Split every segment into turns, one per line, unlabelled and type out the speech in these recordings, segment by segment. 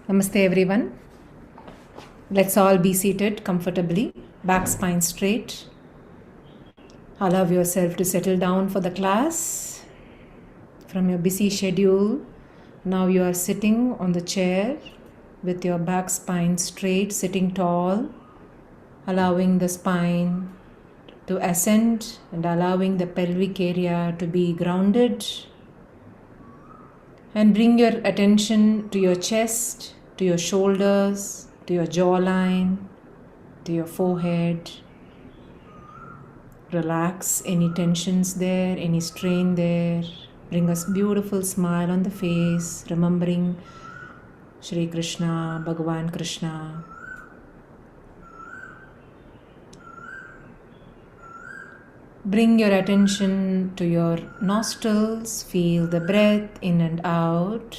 Namaste everyone. Let's all be seated comfortably, back spine straight. Allow yourself to settle down for the class from your busy schedule. Now you are sitting on the chair with your back spine straight, sitting tall, allowing the spine to ascend and allowing the pelvic area to be grounded. And bring your attention to your chest, to your shoulders, to your jawline, to your forehead. Relax any tensions there, any strain there. Bring us beautiful smile on the face, remembering Shri Krishna, Bhagavan Krishna. Bring your attention to your nostrils. Feel the breath in and out.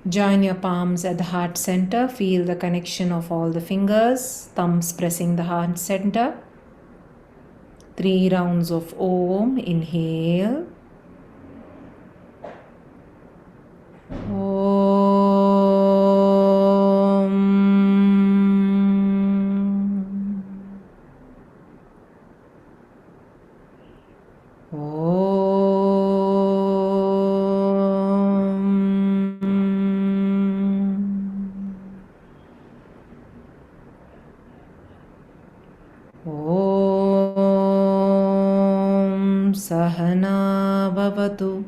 Join your palms at the heart center. Feel the connection of all the fingers, thumbs pressing the heart center. 3 rounds of Om. Inhale. Sahana bhavatu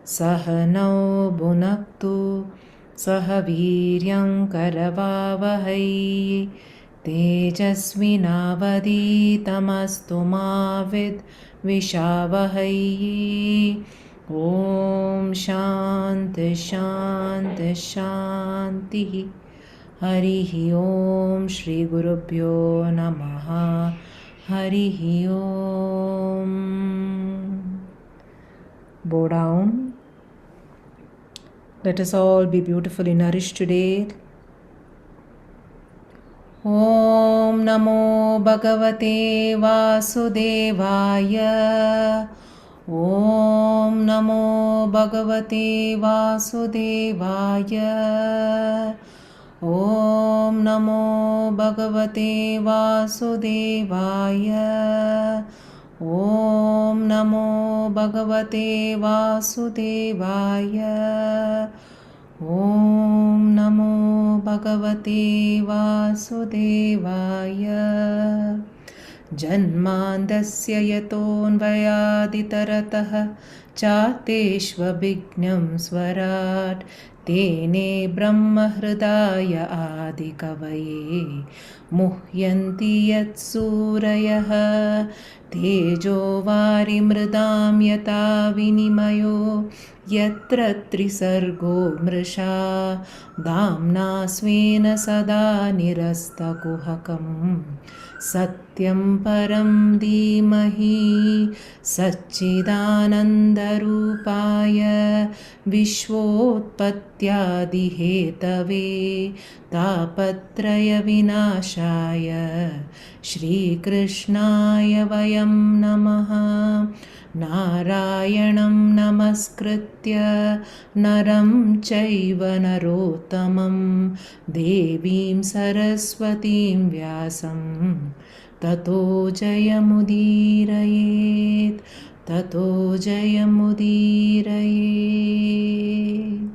sahanau bhunaktu sahaviryam karavavahai tejasvinavaditamastu ma vidvishavahai. Om Shanti Shanti Shanti. Harihi Om. Shri Gurubhyo Namaha. Harihi Om. Bow down. Let us all be beautifully nourished today. Om Namo Bhagavate Vasudevaya. Om Namo Bhagavate Vasudevaya. Om Namo Bhagavate Vasudevaya. Om Namo Bhagavate Vasudevaya. Om Namo Bhagavate Vasudevaya. Janmandasya yatonvayaditaratah chateshvabhignyam swarat tene brahma hridaya adikavaye muhyanti yat surayah tejo varimridam yata vinimayo yatra trisargo mrisha damna svena sada nirastakuhakam Satyam param dhimahi Satchidanandarupaya Vishvotpatyadihetave Tapatraya vinashaya Shri Krishnaya vayam namaha. Narayanam namaskritya naram chaiva narottamam devim saraswatim vyasam tato jayamudirayet tato jayamudirayet.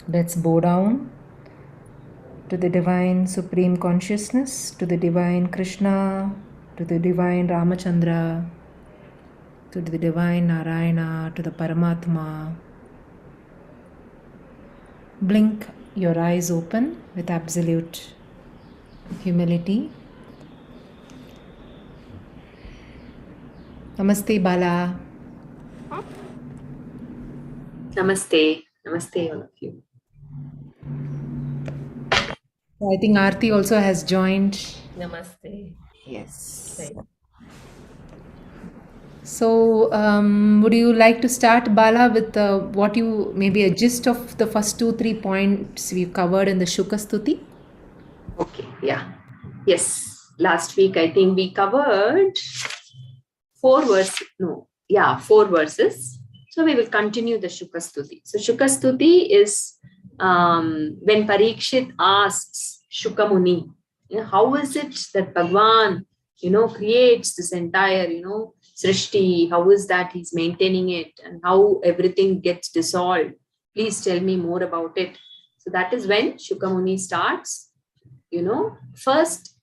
Let's bow down to the divine supreme consciousness, to the divine Krishna, to the divine Ramachandra, to the divine Narayana, to the Paramatma. Blink your eyes open with absolute humility. Namaste Bala.
Namaste. Namaste all of you.
I think Aarti also has joined.
Namaste.
Yes.
Right.
So, would you like to start, Bala, with what you maybe a gist of the first 2-3 points we covered in the Shuka Stuti?
Okay, yeah. Yes. last week, I think we covered 4 verses. So we will continue the Shukastuti. So Shukastuti is when Parikshit asks Shukamuni, how is it that Bhagwan, creates this entire, Srishti, how is that he's maintaining it and how everything gets dissolved? Please tell me more about it. So that is when Shukamuni starts, first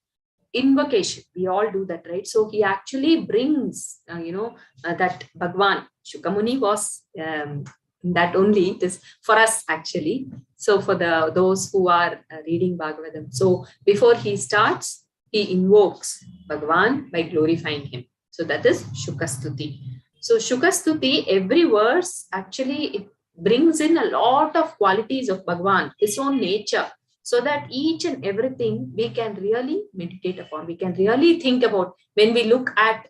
invocation. We all do that, right? So he actually brings, that Bhagwan. Shukamuni was that only. It is for us actually. So for those who are reading Bhagavatam. So before he starts, he invokes Bhagwan by glorifying him. So that is Shukastuti. So Shukastuti, every verse actually it brings in a lot of qualities of Bhagwan, his own nature, so that each and everything we can really meditate upon. We can really think about when we look at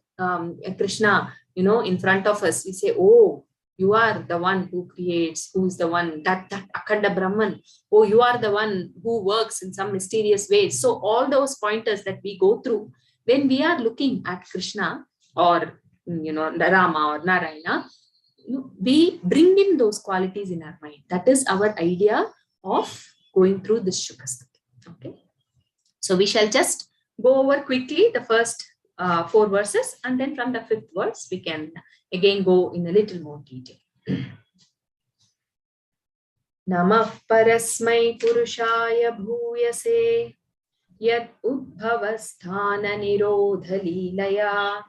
Krishna, in front of us, we say, oh, you are the one who creates, who is the one, that Akhanda Brahman. Oh, you are the one who works in some mysterious ways. So all those pointers that we go through, when we are looking at Krishna or, Rama or Narayana, we bring in those qualities in our mind. That is our idea of going through this Shukastuti. Okay. So we shall just go over quickly the first 4 verses, and then from the 5th verse, we can again go in a little more detail. Namah parasmai purushaya bhuyase yad udbhavasthana nirodha leelaya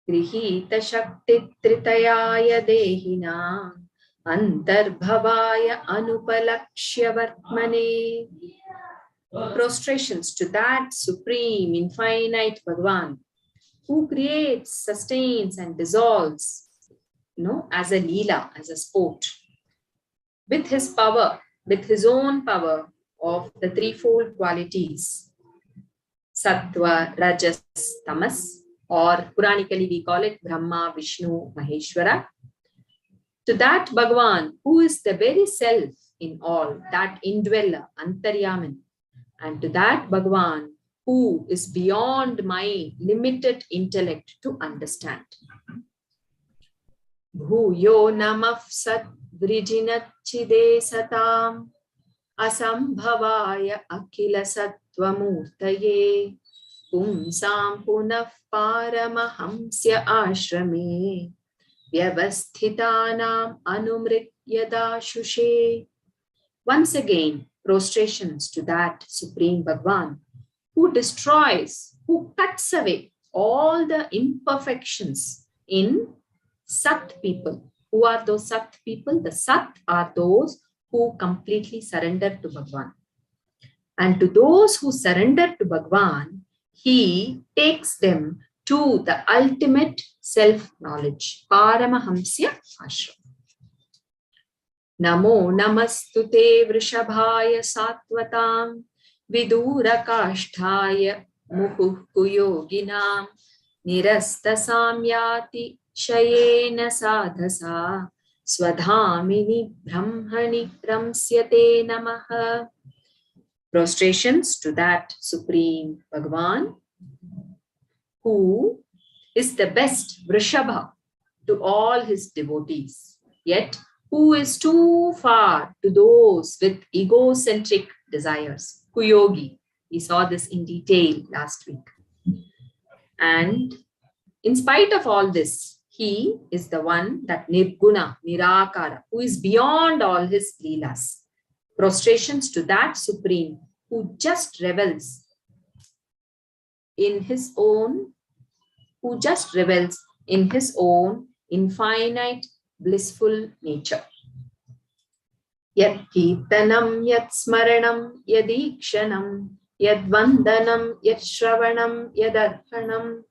grihita shakti tritayaya dehina antarbhavaya anupalakshya vartmane. Prostrations to that supreme infinite Bhagwan who creates, sustains and dissolves, as a leela, as a sport, with his power, with his own power of the threefold qualities, Sattva, Rajas, Tamas, or Puranically we call it Brahma, Vishnu, Maheshwara. To that Bhagwan who is the very self in all, that indweller, Antaryaman, and to that Bhagwan who is beyond my limited intellect to understand. Bhuyo namah sat vrijinachide satam asambhavaya akila sattvamurtaye pumsam punah paramahamsya ashrame vyavasthitanam anumrityadashushe. Once again, prostrations to that Supreme Bhagwan who destroys, who cuts away all the imperfections in Sat people. Who are those Sat people? The Sat are those who completely surrender to Bhagwan. And to those who surrender to Bhagwan, he takes them to the ultimate self-knowledge. Paramahamsya ashram. Namo namastute vrishabhaya sattvatam vidurakashthaya muhukuyoginam nirasta samyati shayena sadhasa swadhamini brahmani ramsyate namaha. Prostrations to that Supreme Bhagwan who is the best Vrishabha to all his devotees, yet who is too far to those with egocentric desires. Kuyogi. We saw this in detail last week. And in spite of all this, he is the one that Nirguna, Nirakara, who is beyond all his leelas. Prostrations to that Supreme who just revels in his own, infinite blissful nature. Yat kirtanam, yat smaranam, yadikshanam, yad vandanam, yat shravanam, yadarpanam,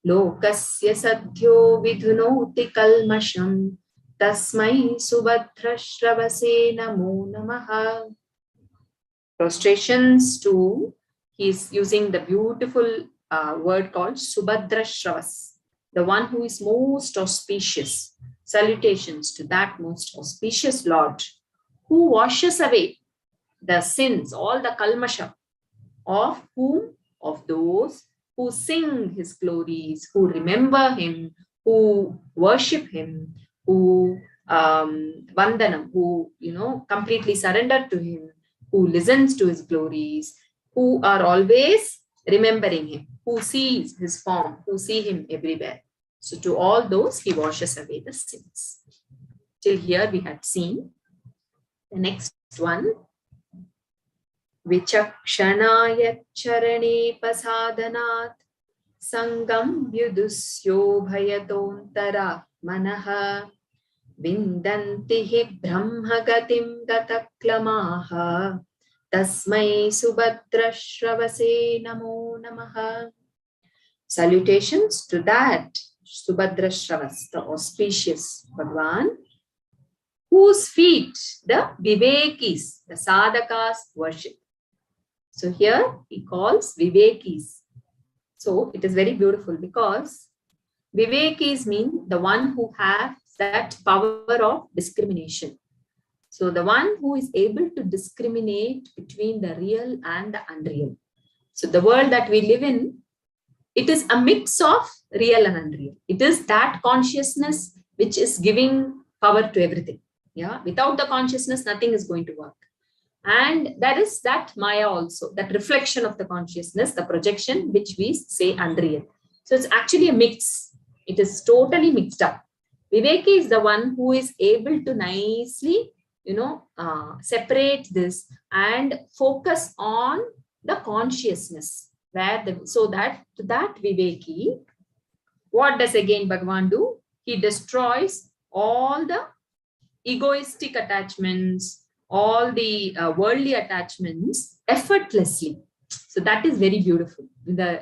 lokasya sadhyo vidhunoti kalmasham, tasmai subhadra shravase namo namaha. Prostrations to, he is using the beautiful word called Subhadra Shravas, the one who is most auspicious. Salutations to that most auspicious Lord who washes away the sins, all the kalmasha of whom? Of those who sing his glories, who remember him, who worship him, who vandanam, who completely surrender to him, who listens to his glories, who are always remembering him, who sees his form, who see him everywhere. So to all those, he washes away the sins. Till here we had seen. The next one, Vichakshanaya charane pasadanat sangam yudusyo bhayatontara manaha vindanti brahmagatim gataklamaha tasmai subhadrashravase namo namaha. Salutations to that Subhadrashravas, the auspicious Bhagavan, whose feet the Vivekis, the Sadhakas worship. So here he calls Vivekis. So it is very beautiful because Vivekis mean the one who has that power of discrimination. So the one who is able to discriminate between the real and the unreal. So the world that we live in, it is a mix of real and unreal. It is that consciousness which is giving power to everything. Yeah, without the consciousness, nothing is going to work. And that is that Maya also, that reflection of the consciousness, the projection, which we say unreal. So it's actually a mix. It is totally mixed up. Viveki is the one who is able to nicely, separate this and focus on the consciousness. So that to that Viveki, what does again Bhagavan do? He destroys all the egoistic attachments, all the worldly attachments effortlessly. So that is very beautiful. When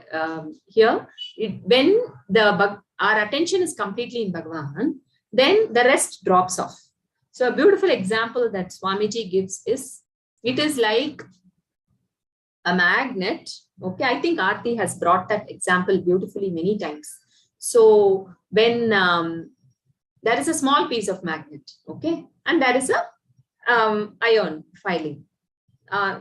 our attention is completely in Bhagavan, then the rest drops off. So a beautiful example that Swamiji gives is, it is like a magnet. Okay, I think Aarti has brought that example beautifully many times. So when there is a small piece of magnet, okay, and there is a iron filing,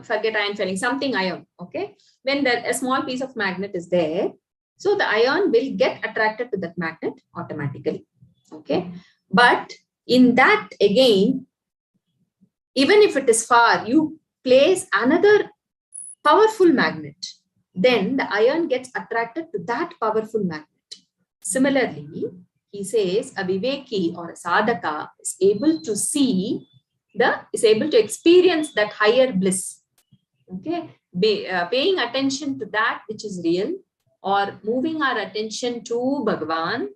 forget iron filing, something iron, okay. When a small piece of magnet is there, so the iron will get attracted to that magnet automatically, okay. But in that again, even if it is far, you place another powerful magnet, then the iron gets attracted to that powerful magnet. Similarly, he says a Viveki or a Sadhaka is able to see is able to experience that higher bliss. Okay, paying attention to that which is real or moving our attention to Bhagavan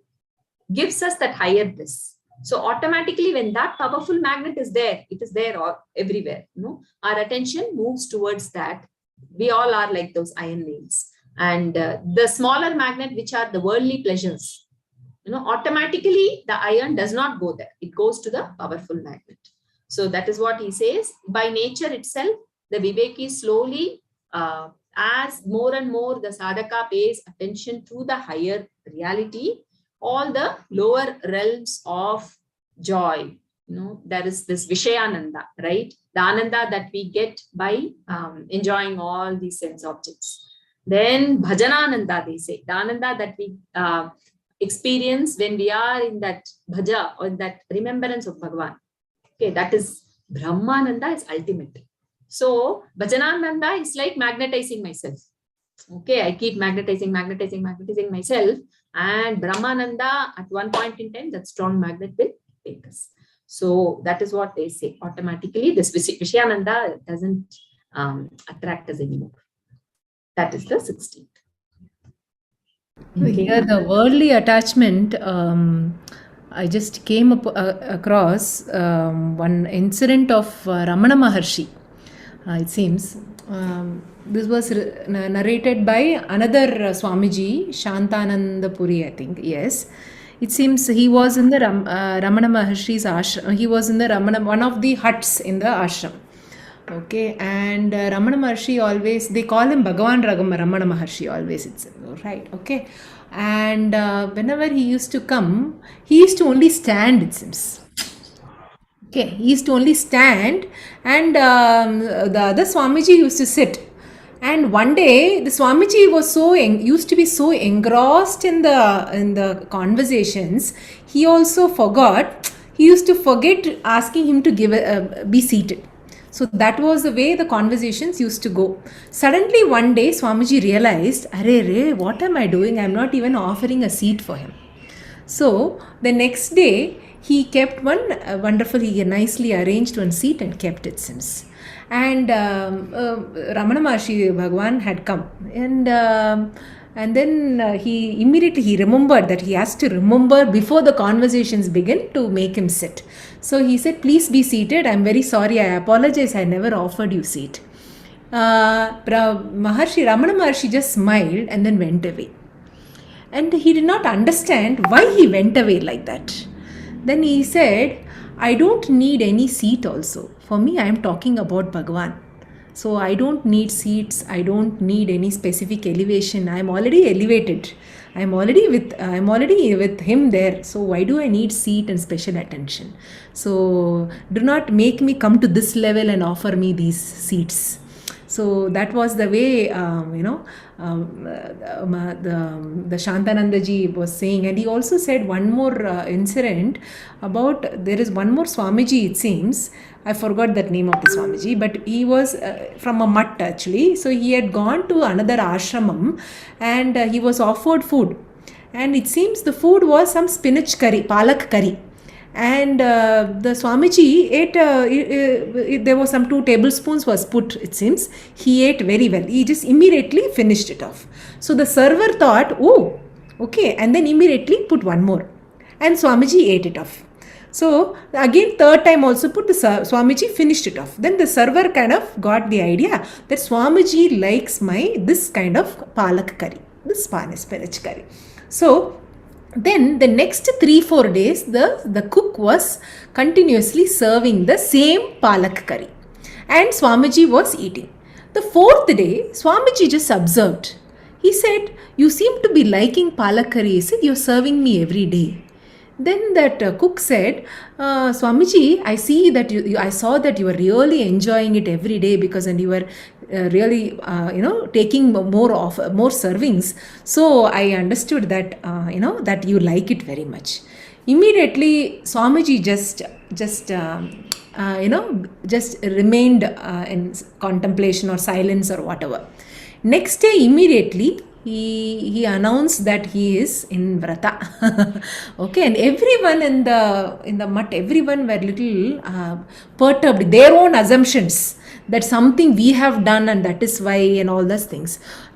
gives us that higher bliss. So automatically, when that powerful magnet is there, it is there everywhere. Our attention moves towards that. We all are like those iron nails. And the smaller magnet, which are the worldly pleasures, automatically the iron does not go there. It goes to the powerful magnet. So that is what he says. By nature itself, the Viveki slowly, as more and more the sadhaka pays attention to the higher reality, all the lower realms of joy, there is this Vishayananda, right? The Ananda that we get by enjoying all these sense objects. Then Bhajanananda, they say, the Ananda that we experience when we are in that bhaja or that remembrance of Bhagavan. Okay, that is Brahmananda is ultimate. So Bhajanananda is like magnetizing myself. Okay, I keep magnetizing myself, and Brahmananda at one point in time, that strong magnet will take us. So that is what they say. Automatically, this Vishayananda doesn't attract us anymore. That is the 16th.
Okay. Here, the worldly attachment, I just came across one incident of Ramana Maharshi. It seems this was narrated by another Swamiji, Shantananda Puri, I think. Yes. It seems he was in the Ramana Maharshi's ashram. He was in the one of the huts in the ashram. Okay, and Ramana Maharshi always, they call him Bhagavan Ramana Maharshi always, it's right, okay. And whenever he used to come, he used to only stand, it seems. Okay, he used to only stand, and the other Swamiji used to sit. And one day, the Swamiji was used to be so engrossed in the conversations. He also forgot. He used to forget asking him to be seated. So that was the way the conversations used to go. Suddenly one day, Swamiji realized, "Arey re, what am I doing? I'm not even offering a seat for him." So the next day, he kept one he nicely arranged one seat and kept it since. And Ramana Maharshi Bhagwan had come, and then he immediately remembered that he has to remember before the conversations begin to make him sit. So he said, "Please be seated. I'm very sorry. I apologize. I never offered you seat." Ramana Maharshi just smiled and then went away. And he did not understand why he went away like that. Then he said, "I don't need any seat also. For me, I am talking about Bhagavan. So I don't need seats. I don't need any specific elevation. I am already elevated. I am already with him there. So why do I need seat and special attention? So do not make me come to this level and offer me these seats." So that was the way, the Shantananda ji was saying. And he also said one more incident about, there is one more Swamiji, it seems. I forgot that name of the Swamiji, but he was from a mutt actually. So he had gone to another ashramam and he was offered food. And it seems the food was some spinach curry, palak curry. And the Swamiji ate, there was some 2 tablespoons was put, it seems. He ate very well. He just immediately finished it off. So the server thought, "Oh, okay," and then immediately put one more. And Swamiji ate it off. So again, third time also put, the Swamiji finished it off. Then the server kind of got the idea that Swamiji likes this kind of palak curry, this spinach curry. So then the next 3-4 days, the cook was continuously serving the same palak curry. And Swamiji was eating. The 4th day, Swamiji just observed. He said, "You seem to be liking palak curry. He said, "You're serving me every day." Then that cook said, "Swamiji, I see that I saw that you were really enjoying it every day and you were really, taking more servings. So I understood that, that you like it very much." Immediately, Swamiji just remained in contemplation or silence or whatever. Next day, immediately, he announced that he is in vrata. Okay, and everyone in the mutt, everyone were little perturbed, their own assumptions that something we have done and that is why, and all those things.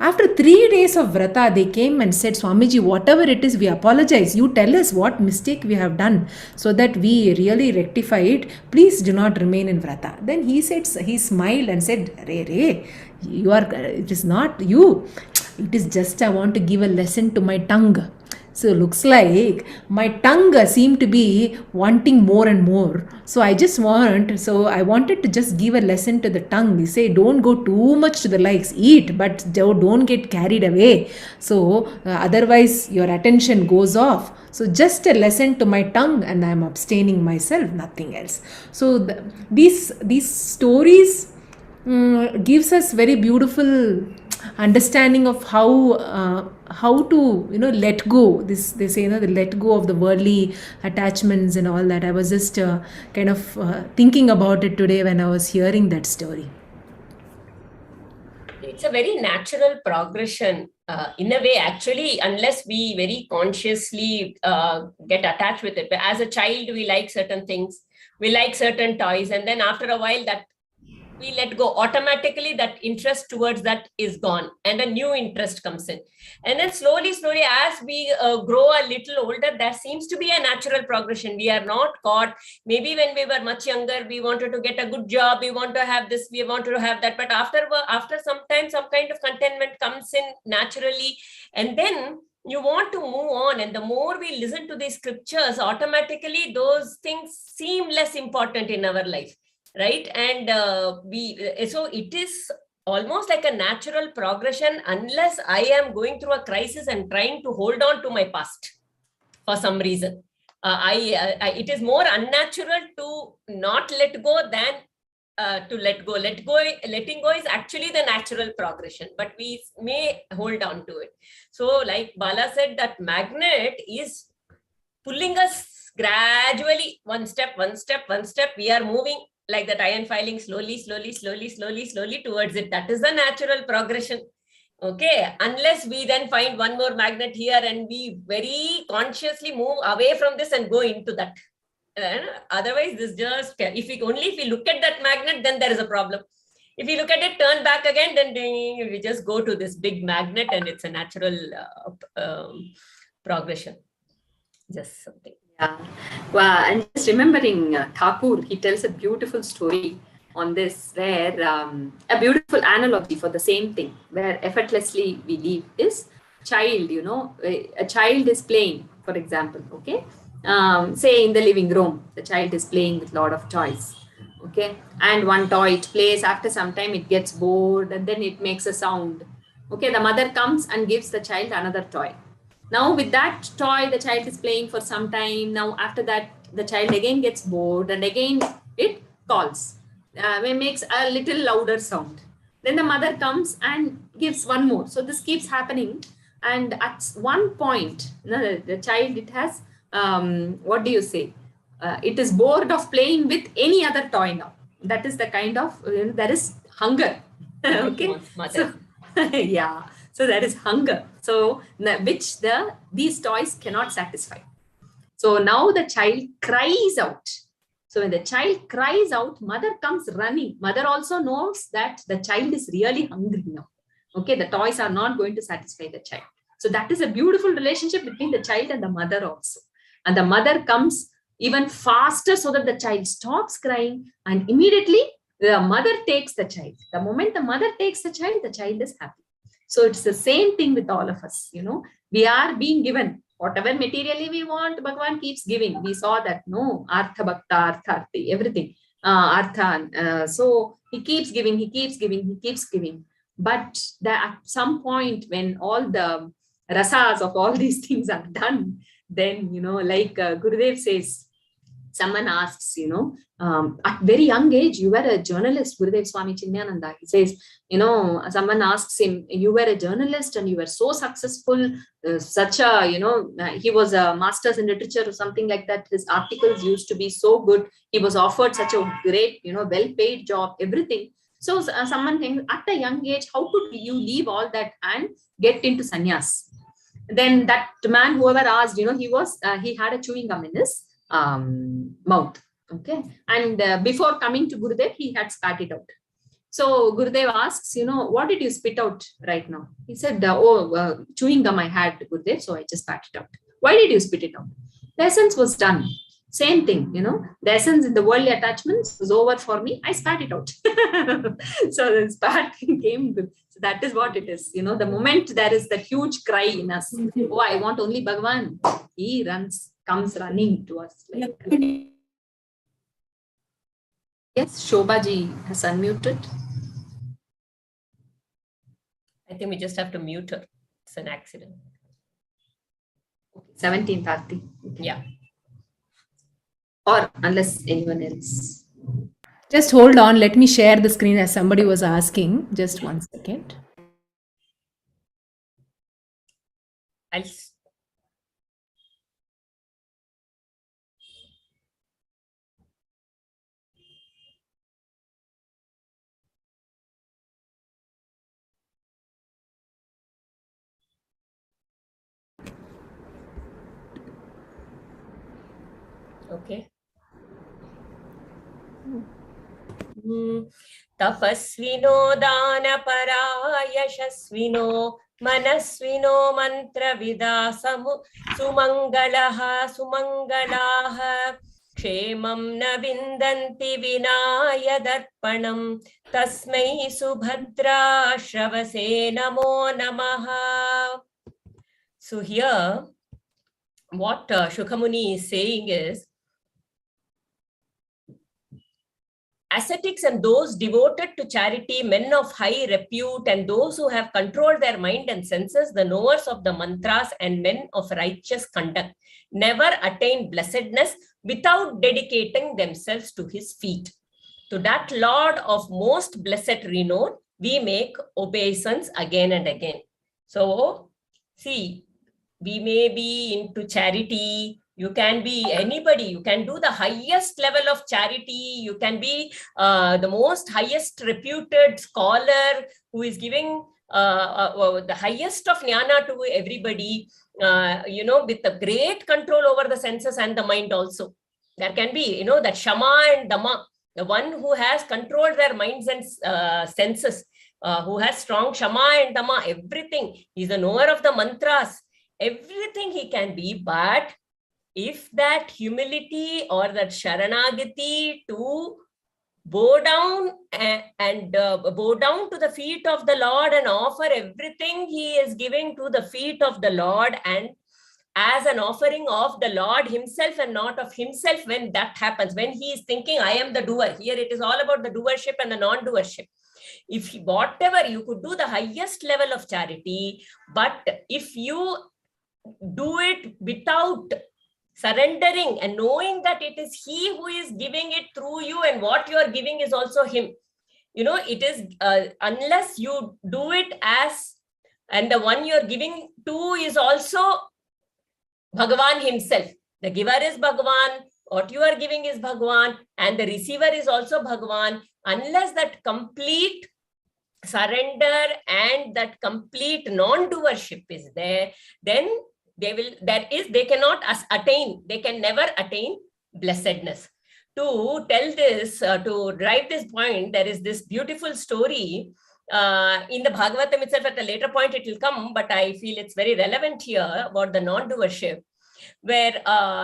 After 3 days of vrata, they came and said, "Swamiji, whatever it is, we apologize. You tell us what mistake we have done so that we really rectify it. Please do not remain in vrata." Then he smiled and said, "Re, it is not you. It is just I want to give a lesson to my tongue. So looks like my tongue seemed to be wanting more and more. So I wanted to just give a lesson to the tongue. We say, don't go too much to the likes. Eat, but don't get carried away. So otherwise your attention goes off. So just a lesson to my tongue, and I am abstaining myself, nothing else." So these stories gives us very beautiful understanding of how to let go. They say the let go of the worldly attachments and all that. I was just kind of thinking about it today when I was hearing that story.
It's a very natural progression in a way, actually, unless we very consciously get attached with it. But as a child, we like certain things, we like certain toys, and then after a while that we let go, automatically that interest towards that is gone and a new interest comes in. And then slowly as we grow a little older, there seems to be a natural progression. We are not caught. Maybe when we were much younger, we wanted to get a good job, we want to have this, we wanted to have that, but after some time, some kind of contentment comes in naturally, and then you want to move on. And the more we listen to these scriptures, automatically those things seem less important in our life. Right. And so it is almost like a natural progression, unless I am going through a crisis and trying to hold on to my past for some reason. It is more unnatural to not let go than to let go. Letting go is actually the natural progression, but we may hold on to it. So like Bala said, that magnet is pulling us gradually, one step, we are moving like that iron filing slowly towards it. That is the natural progression. Okay, unless we then find one more magnet here and we very consciously move away from this and go into that. Otherwise, this just, if we look at that magnet, then there is a problem. If we look at it, turn back again, then we just go to this big magnet, and it's a natural progression. Just something.
Yeah. Wow. And just remembering Thakur, he tells a beautiful story on this, where a beautiful analogy for the same thing, where effortlessly we live is child, a child is playing, for example, okay? Say in the living room, the child is playing with a lot of toys, okay? And one toy it plays, after some time it gets bored and then it makes a sound. Okay, the mother comes and gives the child another toy. Now with that toy, the child is playing for some time. Now after that, the child again gets bored and again it calls. It makes a little louder sound. Then the mother comes and gives one more. So this keeps happening. And at one point, the child, it has, what do you say? It is bored of playing with any other toy now. That is the kind of, there is hunger. Okay. So, yeah. So there is hunger. So which these toys cannot satisfy. So now the child cries out. So when the child cries out, mother comes running. Mother also knows that the child is really hungry now. Okay, the toys are not going to satisfy the child. So that is a beautiful relationship between the child and the mother also. And the mother comes even faster so that the child stops crying, and immediately the mother takes the child. The moment the mother takes the child is happy. So it's the same thing with all of us. We are being given whatever materially we want. Bhagavan keeps giving. We saw that, no, artha bhakta, artha arthi, everything, artha. So he keeps giving, he keeps giving. But at some point, when all the rasas of all these things are done, then, like Gurudev says, someone asks, at very young age, you were a journalist, Gurudev Swami Chinmayananda. He says, someone asks him, you were a journalist and you were so successful, such a, he was a master's in literature or something like that. His articles used to be so good. He was offered such a great, well-paid job, everything. So someone thinks, at a young age, how could you leave all that and get into sannyas? Then that man, whoever asked, he had a chewing gum in his mouth. Okay. And before coming to Gurudev, he had spat it out. So Gurudev asks, what did you spit out right now? He said, chewing gum I had, Gurudev, so I just spat it out. Why did you spit it out? The essence was done. Same thing, the essence in the worldly attachments was over for me. I spat it out. So the spat came good. So that is what it is. The moment there is that huge cry in us, oh, I want only Bhagavan, he comes running to us. Yes, Shobhaji has unmuted.
I think we just have to mute her. It's an accident.
17th Aarti. Okay.
Yeah.
Or unless anyone else.
Just hold on. Let me share the screen as somebody was asking. Just 1 second.
Okay. Tapasvino danapara yashasvino manasvino mantravidha sumangalaha kshemam na vindanti vinaya darpanam tasmai subhadra shravase namo namaha. So here, what Shukhamuni is saying is, ascetics and those devoted to charity, men of high repute, and those who have controlled their mind and senses, the knowers of the mantras and men of righteous conduct, never attain blessedness without dedicating themselves to his feet. to that Lord of most blessed renown, we make obeisance again and again. So, see, we may be into charity. You can be anybody. You can do the highest level of charity. You can be the most highest reputed scholar who is giving the highest of jnana to everybody, with a great control over the senses and the mind also. There can be, that Shama and Dhamma, the one who has controlled their minds and senses, who has strong Shama and Dhamma, everything. He's a knower of the mantras, everything he can be. But if that humility or that Sharanagati to bow down and bow down to the feet of the Lord and offer everything he is giving to the feet of the Lord, and as an offering of the Lord himself and not of himself, when that happens, when he is thinking, I am the doer. Here it is all about the doership and the non-doership. If whatever you could do the highest level of charity, but if you do it without surrendering and knowing that it is he who is giving it through you, and what you are giving is also him, it is unless you do it as, and the one you are giving to is also Bhagavan himself. The giver is Bhagavan, what you are giving is Bhagavan, and the receiver is also Bhagavan. Unless that complete surrender and that complete non-doership is there, then they cannot attain, they can never attain blessedness. To tell this, to drive this point, there is this beautiful story in the Bhagavatam itself. At a later point it will come, but I feel it's very relevant here about the non-doership, where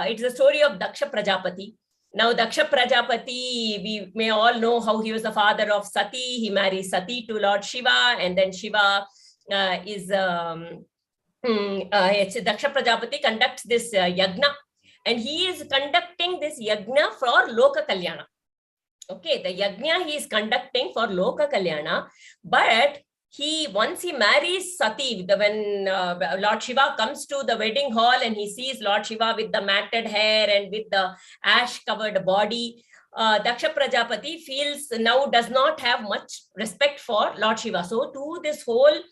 it's the story of Daksha Prajapati. Now, Daksha Prajapati, we may all know how he was the father of Sati. He marries Sati to Lord Shiva, and then Shiva Daksha Prajapati conducts this yagna, and he is conducting this yagna for Loka Kalyana. Okay, the yagna he is conducting for Loka Kalyana, but once he marries Sati, when Lord Shiva comes to the wedding hall and he sees Lord Shiva with the matted hair and with the ash-covered body, Daksha Prajapati does not have much respect for Lord Shiva. So to this whole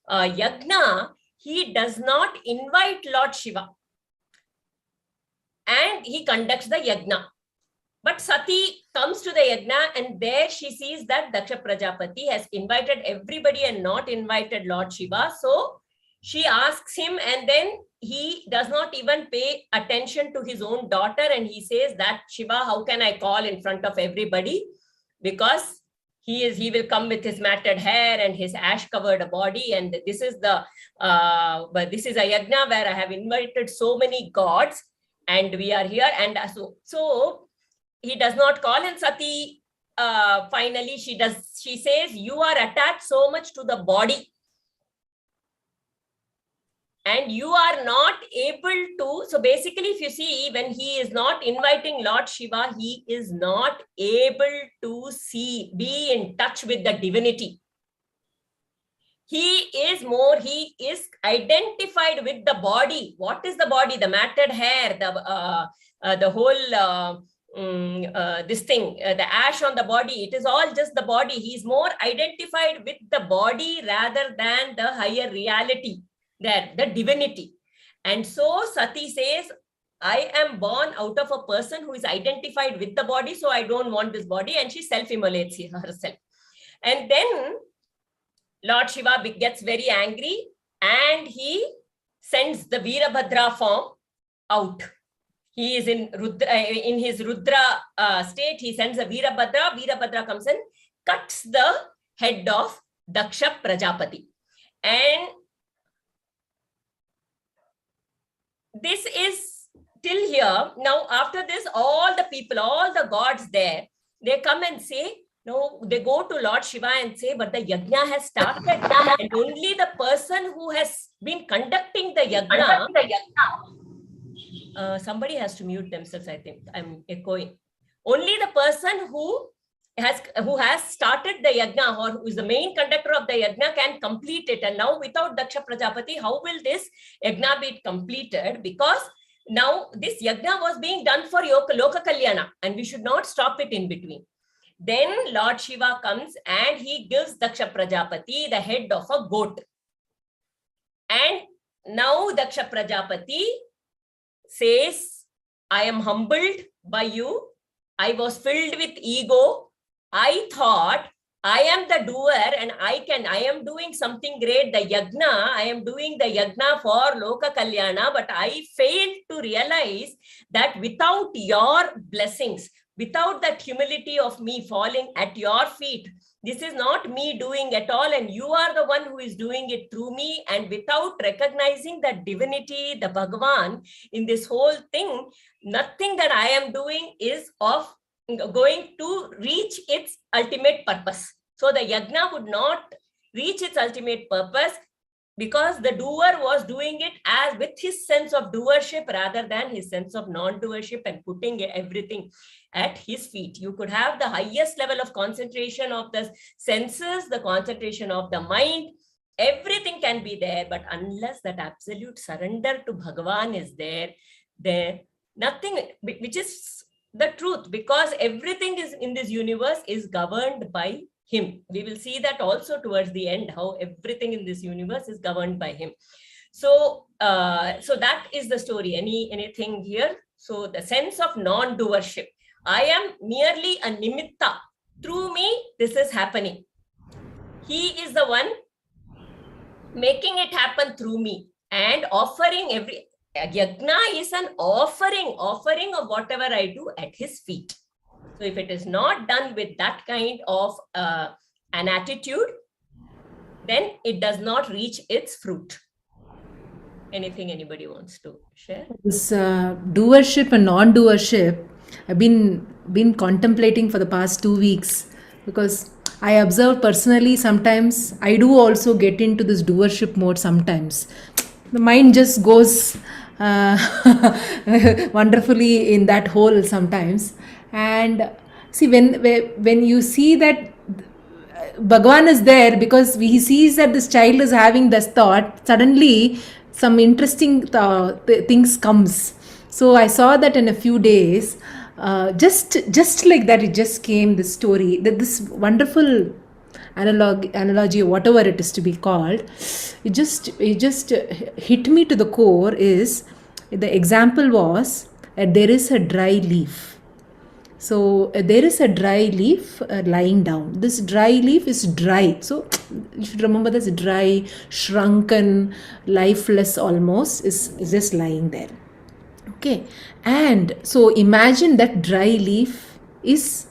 yagna, he does not invite Lord Shiva, and he conducts the yagna. But Sati comes to the yagna, and there she sees that Daksha Prajapati has invited everybody and not invited Lord Shiva. So she asks him, and then he does not even pay attention to his own daughter, and he says that, Shiva, how can I call in front of everybody? Because he will come with his matted hair and his ash-covered body, and this is a yagna where I have invited so many gods, and we are here, and so he does not call. And Sati finally she says, you are attached so much to the body, and you are not able to. So basically, if you see, when he is not inviting Lord Shiva, he is not able to be in touch with the divinity. He is identified with the body. What is the body? The matted hair, the whole the ash on the body. It is all just the body. He is more identified with the body rather than the higher reality, the divinity. And so Sati says, I am born out of a person who is identified with the body, so I don't want this body, and she self-immolates herself. And then Lord Shiva gets very angry, and he sends the Veerabhadra form out. He is in his Rudra state. He sends a Veerabhadra. Veerabhadra comes and cuts the head of Daksha Prajapati. And this is till here. Now, after this, all the people, all the gods there, they come and say, no, they go to Lord Shiva and say, but the yajna has started, and only the person who has been conducting the yajna, somebody has to mute themselves, I think. I'm echoing. Only the person who has started the yajna, or who is the main conductor of the yajna, can complete it. And now without Daksha Prajapati, how will this yajna be completed? Because now this yajna was being done for Loka Kalyana, and we should not stop it in between. Then Lord Shiva comes and he gives Daksha Prajapati the head of a goat. And now Daksha Prajapati says, I am humbled by you. I was filled with ego. I thought I am the doer and I am doing something great, the yagna, I am doing the yagna for Loka Kalyana, but I failed to realize that without your blessings, without that humility of me falling at your feet, this is not me doing at all, and you are the one who is doing it through me. And without recognizing that divinity, the Bhagavan in this whole thing, nothing that I am doing is of going to reach its ultimate purpose. So the yagna would not reach its ultimate purpose because the doer was doing it as with his sense of doership rather than his sense of non-doership and putting everything at his feet. You could have the highest level of concentration of the senses, the concentration of the mind, everything can be there, but unless that absolute surrender to Bhagavan is there nothing, which is the truth, because everything is in this universe is governed by him. We will see that also towards the end, how everything in this universe is governed by him. So that is the story. Anything here? So the sense of non-doership. I am merely a nimitta. Through me, this is happening. He is the one making it happen through me and offering every... Yagna is an offering of whatever I do at his feet. So if it is not done with that kind of an attitude, then it does not reach its fruit. Anything anybody wants to share?
This doership and non-doership, I've been contemplating for the past 2 weeks, because I observe personally sometimes I do also get into this doership mode sometimes. The mind just goes wonderfully in that hole sometimes. And see, when you see that Bhagavan is there, because he sees that this child is having this thought, suddenly some interesting things comes. So I saw that in a few days, just like that, it just came, this story, that this wonderful analogy or whatever it is to be called, it just hit me to the core. Is the example was there is a dry leaf. So there is a dry leaf lying down. This dry leaf is dry. So you should remember this: dry, shrunken, lifeless almost, is just lying there. Okay. And so imagine that dry leaf is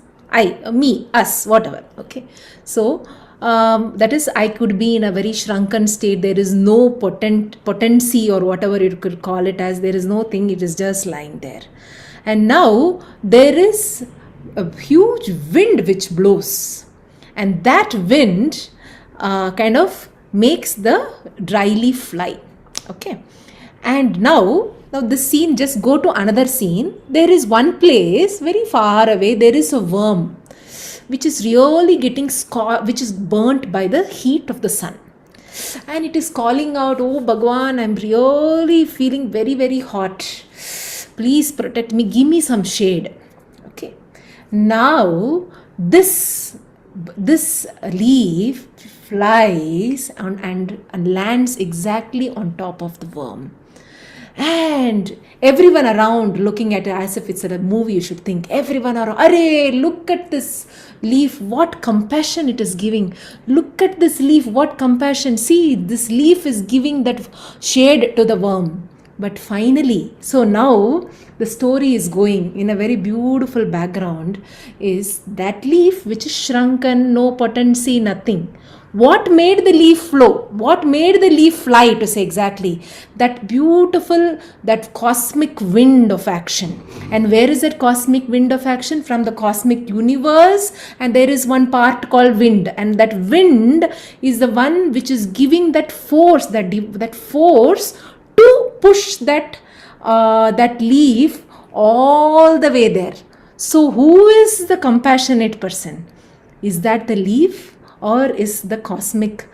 me, us, whatever. Okay. So that is, I could be in a very shrunken state. There is no potency or whatever you could call it as. There is no thing. It is just lying there. And now there is a huge wind which blows, and that wind kind of makes the dry leaf fly. Okay. And now this scene, just go to another scene. There is one place very far away. There is a worm which is really getting which is burnt by the heat of the sun, and it is calling out, "Oh Bhagavan, I'm really feeling very, very hot. Please protect me. Give me some shade." Okay. Now this leaf flies and lands exactly on top of the worm. And everyone around looking at it as if it's a movie, you should think. Everyone around, "Arey, look at this leaf, what compassion it is giving. Look at this leaf, what compassion. See, this leaf is giving that shade to the worm." But finally, so now the story is going in a very beautiful background, is that leaf which is shrunken, no potency, nothing. What made the leaf flow? What made the leaf fly, to say exactly? That beautiful, that cosmic wind of action. And where is that cosmic wind of action? From the cosmic universe. And there is one part called wind. And that wind is the one which is giving that force, that force to push that leaf all the way there. So who is the compassionate person? Is that the leaf, or is the cosmic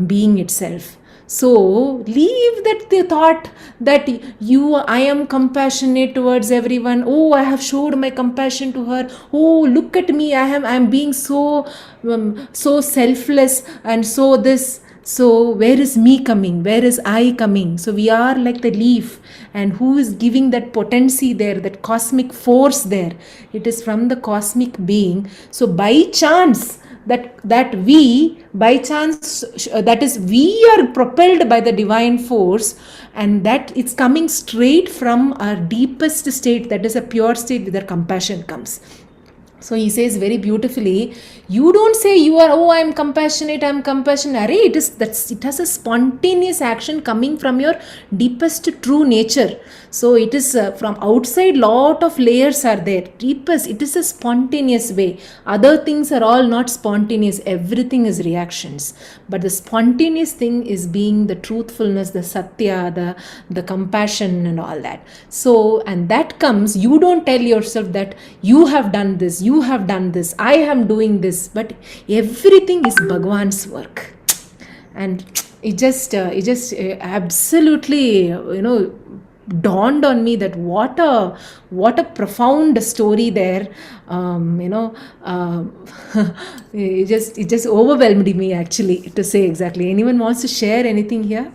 being itself? So leave that the thought that I am compassionate towards everyone. Oh, I have showed my compassion to her. Oh, look at me. I'm being so selfless and so this. So where is me coming? Where is I coming? So we are like the leaf, and who is giving that potency there, that cosmic force there? It is from the cosmic being. So by chance, that we by chance, that is, we are propelled by the divine force, and that it's coming straight from our deepest state, that is a pure state where compassion comes. So he says very beautifully, you don't say you are, oh, I'm compassionate, I'm compassionate. It has a spontaneous action coming from your deepest true nature. So it is from outside, lot of layers are there. Deepest, it is a spontaneous way. Other things are all not spontaneous. Everything is reactions. But the spontaneous thing is being the truthfulness, the satya, the compassion and all that. So, and that comes, you don't tell yourself that you have done this, you have done this, I am doing this, but everything is Bhagwan's work. And it just absolutely, dawned on me that what a profound story there. It just overwhelmed me, actually, to say exactly. Anyone wants to share anything here?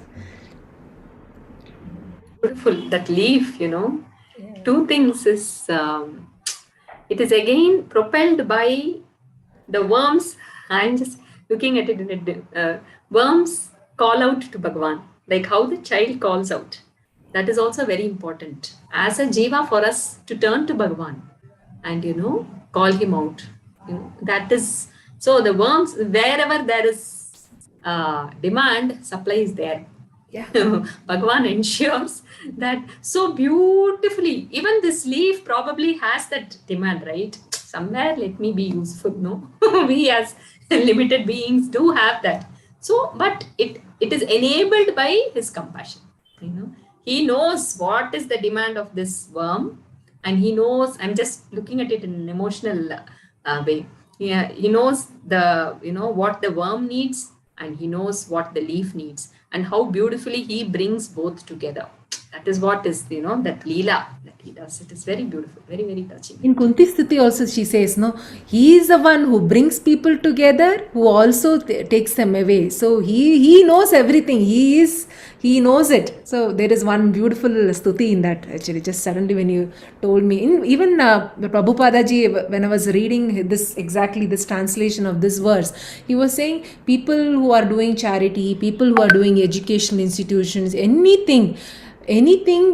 Beautiful, that leaf,
Yeah.
Two things is, it is again propelled by the worms. I'm just looking at it in worms call out to Bhagwan, like how the child calls out. That is also very important as a jiva for us to turn to Bhagwan and, call him out. That is, so the worms, wherever there is demand, supply is there.
Yeah.
Bhagwan ensures that so beautifully. Even this leaf probably has that demand, right? Somewhere, let me be useful. No, we as limited beings do have that. So, but it is enabled by his compassion. He knows what is the demand of this worm, and he knows. I'm just looking at it in an emotional way. Yeah, he knows what the worm needs, and he knows what the leaf needs, and how beautifully he brings both together. That is what is, that Leela that he does. It is very beautiful, very, very touching.
In Kunti Sthiti also she says, no, he is the one who brings people together, who also takes them away. So he knows everything. He knows it. So there is one beautiful stuti in that, actually, just suddenly when you told me. Even Prabhupada ji, when I was reading this translation of this verse, he was saying people who are doing charity, people who are doing educational institutions, anything,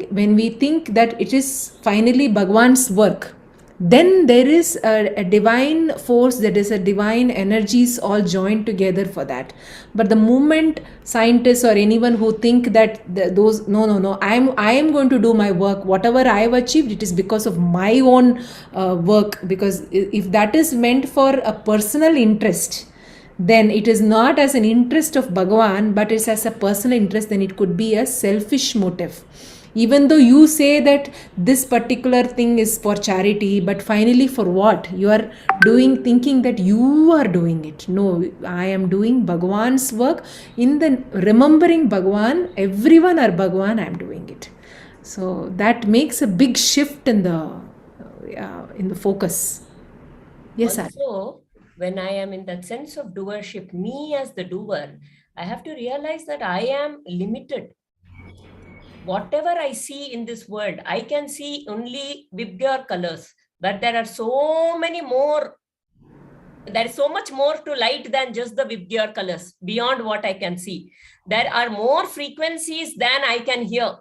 when we think that it is finally Bhagwan's work, then there is a divine force, that is a divine energies all joined together for that. But the moment scientists or anyone who think that no, I am going to do my work, whatever I have achieved, it is because of my own work, because if that is meant for a personal interest, then it is not as an interest of Bhagavan, but it's as a personal interest. Then it could be a selfish motive. Even though you say that this particular thing is for charity, but finally for what? You are thinking that you are doing it. No, I am doing Bhagavan's work. In the remembering Bhagavan, everyone are Bhagavan, I am doing it. So that makes a big shift in the focus. Yes,
Also, when I am in that sense of doership, me as the doer, I have to realize that I am limited. Whatever I see in this world, I can see only Vibgyor colors, but there are so many more. There is so much more to light than just the Vibgyor colors, beyond what I can see. There are more frequencies than I can hear.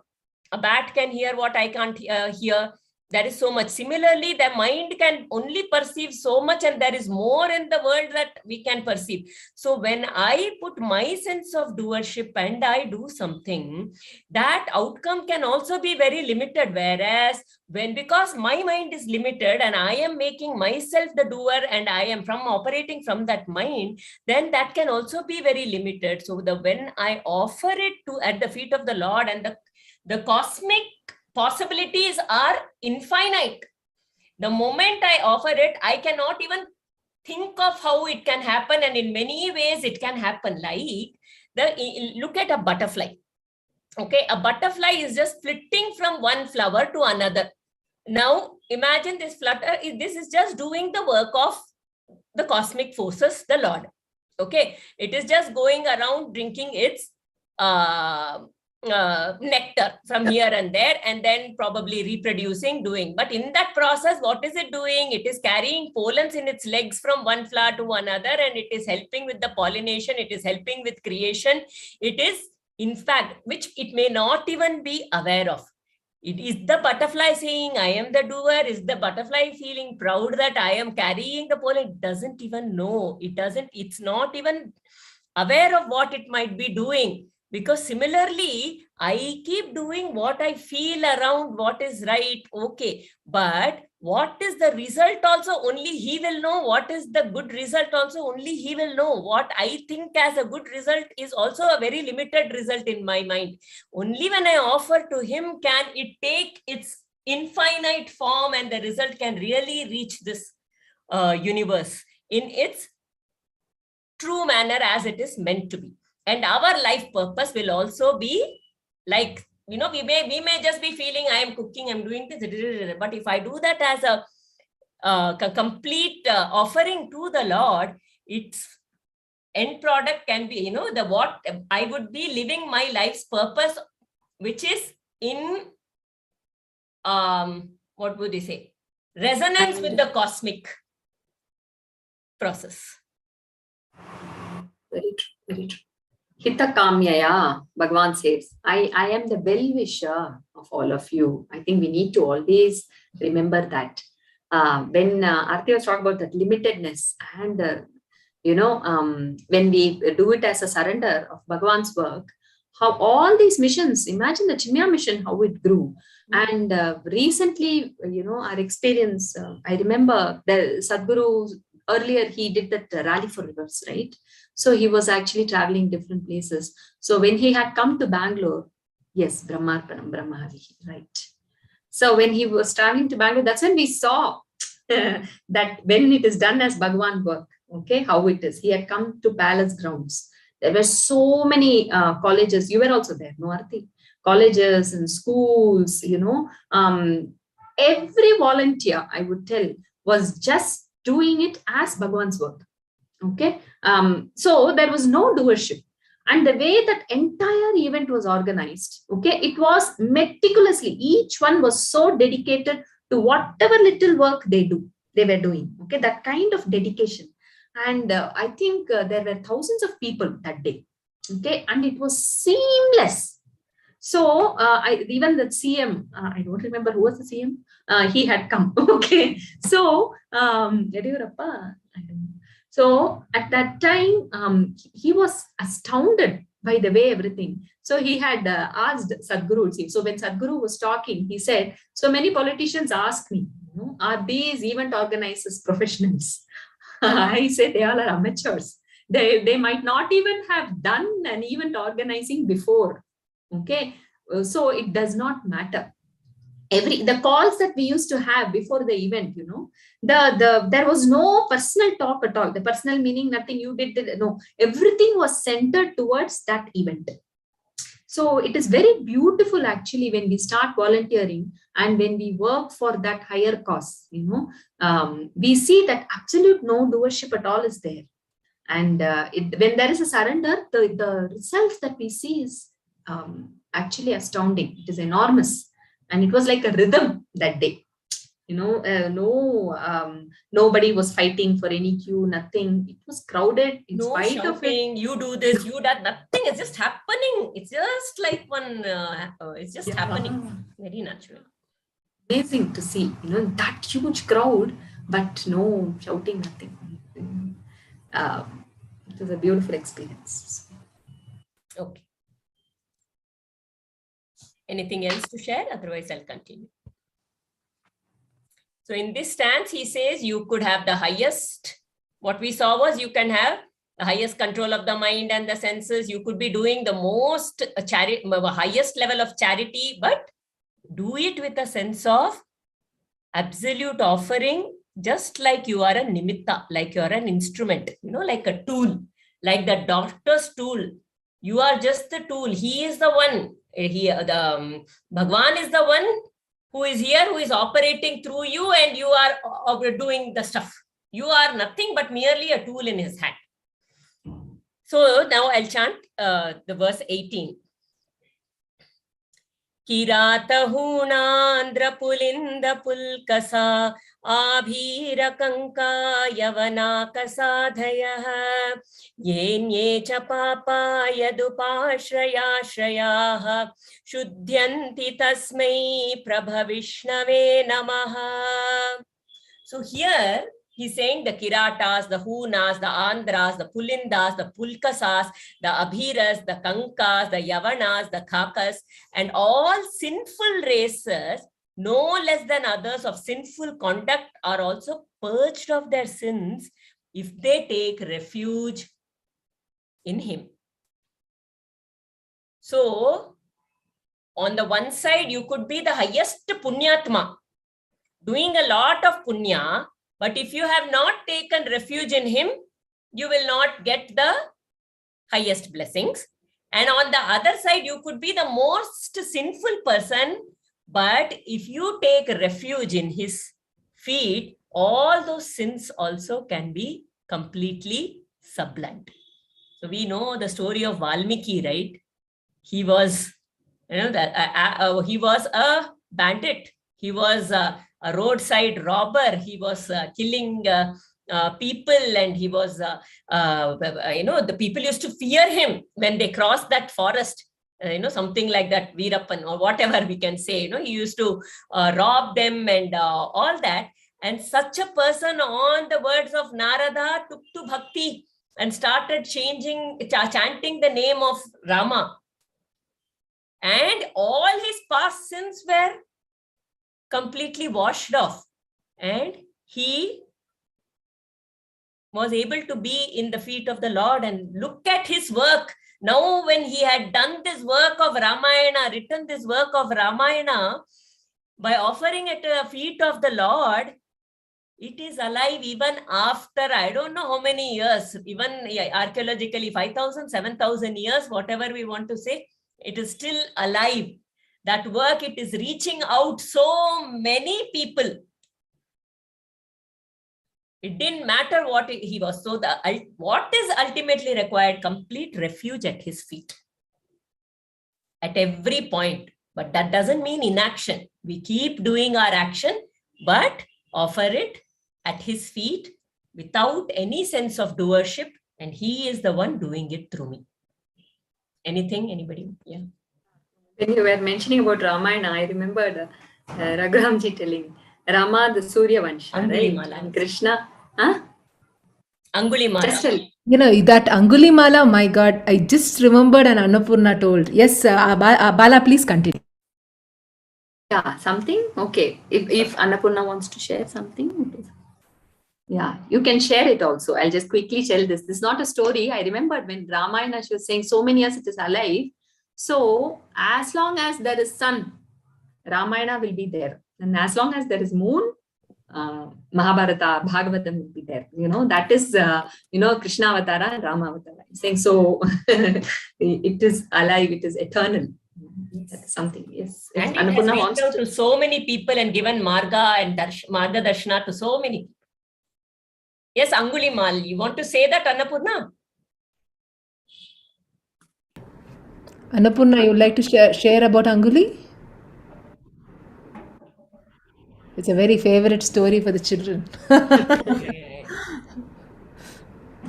A bat can hear what I can't hear. There is so much. Similarly, the mind can only perceive so much, and there is more in the world that we can perceive. So when I put my sense of doership and I do something, that outcome can also be very limited. Whereas because my mind is limited and I am making myself the doer and I am operating from that mind, then that can also be very limited. So when I offer it at the feet of the Lord, and the cosmic possibilities are infinite. The moment I offer it, I cannot even think of how it can happen. And in many ways, it can happen. Like Look at a butterfly. Okay, a butterfly is just flitting from one flower to another. Now imagine this flutter, this is just doing the work of the cosmic forces, the Lord. Okay, it is just going around drinking its nectar from here and there, and then probably reproducing, doing. But in that process, what is it doing? It is carrying pollens in its legs from one flower to another, and it is helping with the pollination. It is helping with creation. It is, in fact, which it may not even be aware of. It is the butterfly saying, I am the doer. Is the butterfly feeling proud that I am carrying the pollen? It doesn't even know. It's not even aware of what it might be doing. Because similarly, I keep doing what I feel around what is right. Okay. But what is the result also? Only he will know. What is the good result also? Only he will know. What I think as a good result is also a very limited result in my mind. Only when I offer to him can it take its infinite form, and the result can really reach this universe in its true manner as it is meant to be. And our life purpose will also be like, we may just be feeling I am cooking, I'm doing this, but if I do that as a complete offering to the Lord, its end product can be, what I would be living my life's purpose, which is in, what would you say, resonance with the cosmic process.
Very true, very true. Hitakamyaya, Bhagavan says, I am the well-wisher of all of you. I think we need to always remember that. When Aarti was talking about that limitedness, and when we do it as a surrender of Bhagavan's work, how all these missions, imagine the Chimya mission, how it grew. And recently, our experience, I remember the Sadhguru, earlier he did that rally for rivers, right? So he was actually traveling different places. So when he had come to Bangalore, yes, Brahmarpanam, Brahmavihi, right? So when he was traveling to Bangalore, that's when we saw that when it is done as Bhagavan work, okay, how it is. He had come to palace grounds. There were so many colleges. You were also there, no, Aarti? Colleges and schools, every volunteer, I would tell, was just doing it as Bhagavan's work. Okay. So there was no doership. And the way that entire event was organized, okay, it was meticulously, each one was so dedicated to whatever little work they were doing. Okay, that kind of dedication. And I think there were thousands of people that day. Okay, and it was seamless. So even the CM, I don't remember who was the CM. He had come. Okay, so Yadiyurappa, I don't know. So at that time, he was astounded by the way everything. So he had asked Sadhguru. So when Sadhguru was talking, he said, so many politicians ask me, are these event organizers professionals? I say they all are amateurs. They might not even have done an event organizing before. Okay, so it does not matter. The calls that we used to have before the event, there was no personal talk at all. The personal meaning nothing you did, no, everything was centered towards that event. So it is very beautiful actually when we start volunteering and when we work for that higher cause, we see that absolute no doership at all is there. And when there is a surrender, the results that we see is actually astounding. It is enormous. And it was like a rhythm that day. Nobody was fighting for any queue, nothing. It was crowded in spite of it.
You do this, you that, nothing. It's just happening. It's just like one, it's just happening. Very natural.
Amazing to see, that huge crowd, but no shouting, nothing. It was a beautiful experience.
Okay. Anything else to share? Otherwise, I'll continue. So in this stance, he says you could have the highest. What we saw was you can have the highest control of the mind and the senses. You could be doing the most highest level of charity, but do it with a sense of absolute offering, just like you are a nimitta, like you are an instrument, like a tool, like the doctor's tool. You are just the tool. He is the one. Bhagwan is the one who is here, who is operating through you, and you are doing the stuff. You are nothing but merely a tool in his hand. So now I'll chant the verse 18. Kiratahunandra pulinda pulkasa abhirakanka yavanakasadhayah yenye cha papa yadupashrayashrayah shuddhyanti tasmai prabhavishnave namaha. So here he's saying the Kiratas, the Hunas, the Andhras, the Pulindas, the Pulkasas, the Abhiras, the Kankas, the Yavanas, the Kakas, and all sinful races, no less than others of sinful conduct, are also purged of their sins if they take refuge in him. So, on the one side, you could be the highest Punyatma, doing a lot of Punya, but if you have not taken refuge in him, you will not get the highest blessings. And on the other side, you could be the most sinful person, but if you take refuge in his feet, all those sins also can be completely sublimed. So we know the story of Valmiki, right? He was, he was a bandit. He was a roadside robber. He was killing people, and he was, the people used to fear him when they crossed that forest. Something like that, Veerappan or whatever we can say. He used to rob them and all that. And such a person, on the words of Narada, took to bhakti and started chanting the name of Rama. And all his past sins were completely washed off. And he was able to be in the feet of the Lord. And look at his work. Now, when he had done this work of Ramayana, written this work of Ramayana, by offering it at the feet of the Lord, it is alive even after, I don't know how many years, even archaeologically, 5,000, 7,000 years, whatever we want to say, it is still alive. That work, it is reaching out so many people. It didn't matter what he was. So what is ultimately required? Complete refuge at his feet. At every point. But that doesn't mean inaction. We keep doing our action, but offer it at his feet without any sense of doership. And he is the one doing it through me. Anything? Anybody? Yeah.
When you were mentioning about Ramayana, I remembered Raghuramji telling Rama, the Surya Vansha, right? And Krishna,
Angulimala.
Just tell.
That Angulimala, my God, I just remembered, and Annapurna told. Yes, Bala, please continue.
Yeah, something? Okay. If Annapurna wants to share something. Yeah, you can share it also. I'll just quickly tell this. This is not a story. I remembered when Ramayana, she was saying so many years it is alive. So as long as there is sun, Ramayana will be there. And as long as there is moon, Mahabharata, Bhagavatam will be there. That is, Krishna Avatara and Rama Avatara. I'm saying so it is alive, it is eternal. That's something, yes.
And it has reached out to so many people and given Marga and Marga Darshana to so many. Yes, Angulimal, you want to say that, Annapurna?
Annapurna, you would like to share about Anguli? It's a very favorite story for the children.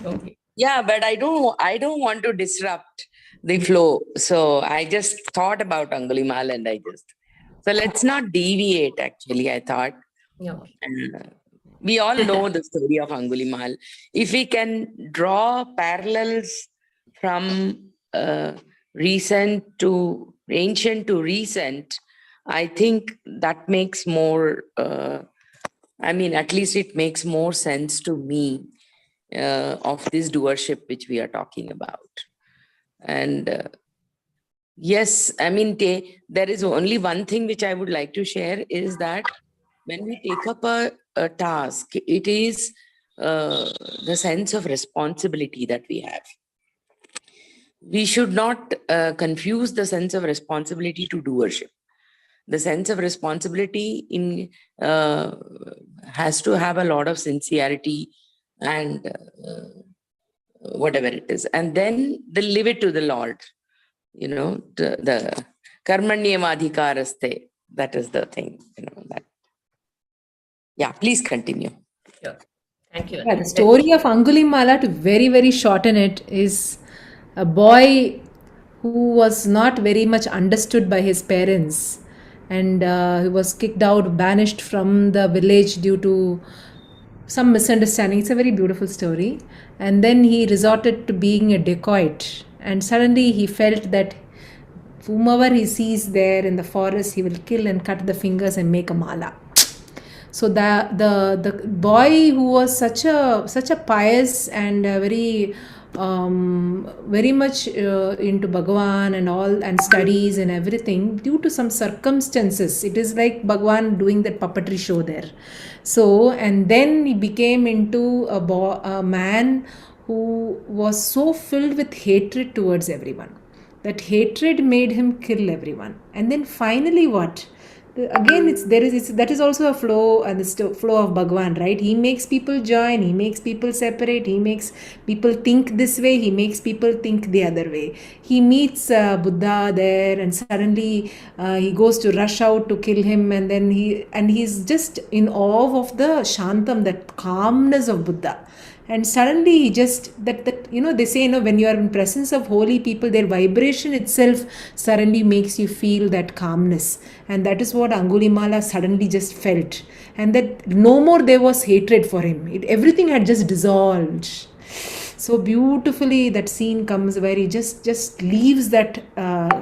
Okay.
Yeah, but I don't want to disrupt the flow. So I just thought about Angulimal and so let's not deviate, actually, I thought.
Okay.
We all know the story of Angulimal. If we can draw parallels from ancient to recent, I think that makes more, at least it makes more sense to me of this doership which we are talking about. And yes, there is only one thing which I would like to share is that when we take up a task, it is the sense of responsibility that we have. we should not confuse the sense of responsibility to doership. The sense of responsibility has to have a lot of sincerity and whatever it is. And then they leave it to the Lord. The karmanyamadhikaraste, that is the thing, that. Yeah, please continue.
Sure. Thank you.
Yeah, the story of Angulimala, to very, very shorten it, is a boy who was not very much understood by his parents, and he was kicked out, banished from the village due to some misunderstanding. It's a very beautiful story. And then he resorted to being a dacoit, and suddenly he felt that whomever he sees there in the forest, he will kill and cut the fingers and make a mala. So the boy who was such a pious and very much into Bhagavan and all, and studies and everything, due to some circumstances, it is like Bhagavan doing that puppetry show there. So, and then he became into a man who was so filled with hatred towards everyone. That hatred made him kill everyone. And then finally what? Again, that is also a flow, and the flow of Bhagavan, right? He makes people join, he makes people separate, he makes people think this way, he makes people think the other way. He meets Buddha there, and suddenly he goes to rush out to kill him, and then he's just in awe of the shantam, that calmness of Buddha. And suddenly he just, that they say, when you are in presence of holy people, their vibration itself suddenly makes you feel that calmness. And that is what Angulimala suddenly just felt. And that no more there was hatred for him. Everything had just dissolved. So beautifully that scene comes where he just leaves that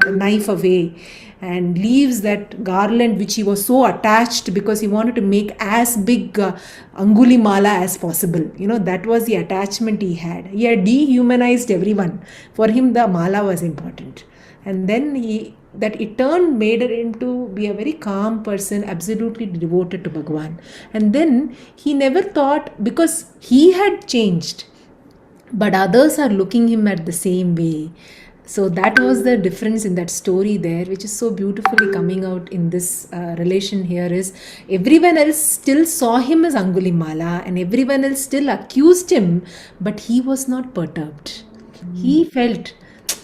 knife away and leaves that garland which he was so attached, because he wanted to make as big Angulimala as possible. That was the attachment he had. He had dehumanized everyone. For him, the mala was important. And then made her into be a very calm person, absolutely devoted to Bhagavan. And then he never thought, because he had changed, but others are looking him at the same way. So that was the difference in that story there, which is so beautifully coming out in this relation here, is everyone else still saw him as Angulimala and everyone else still accused him, but he was not perturbed. He felt,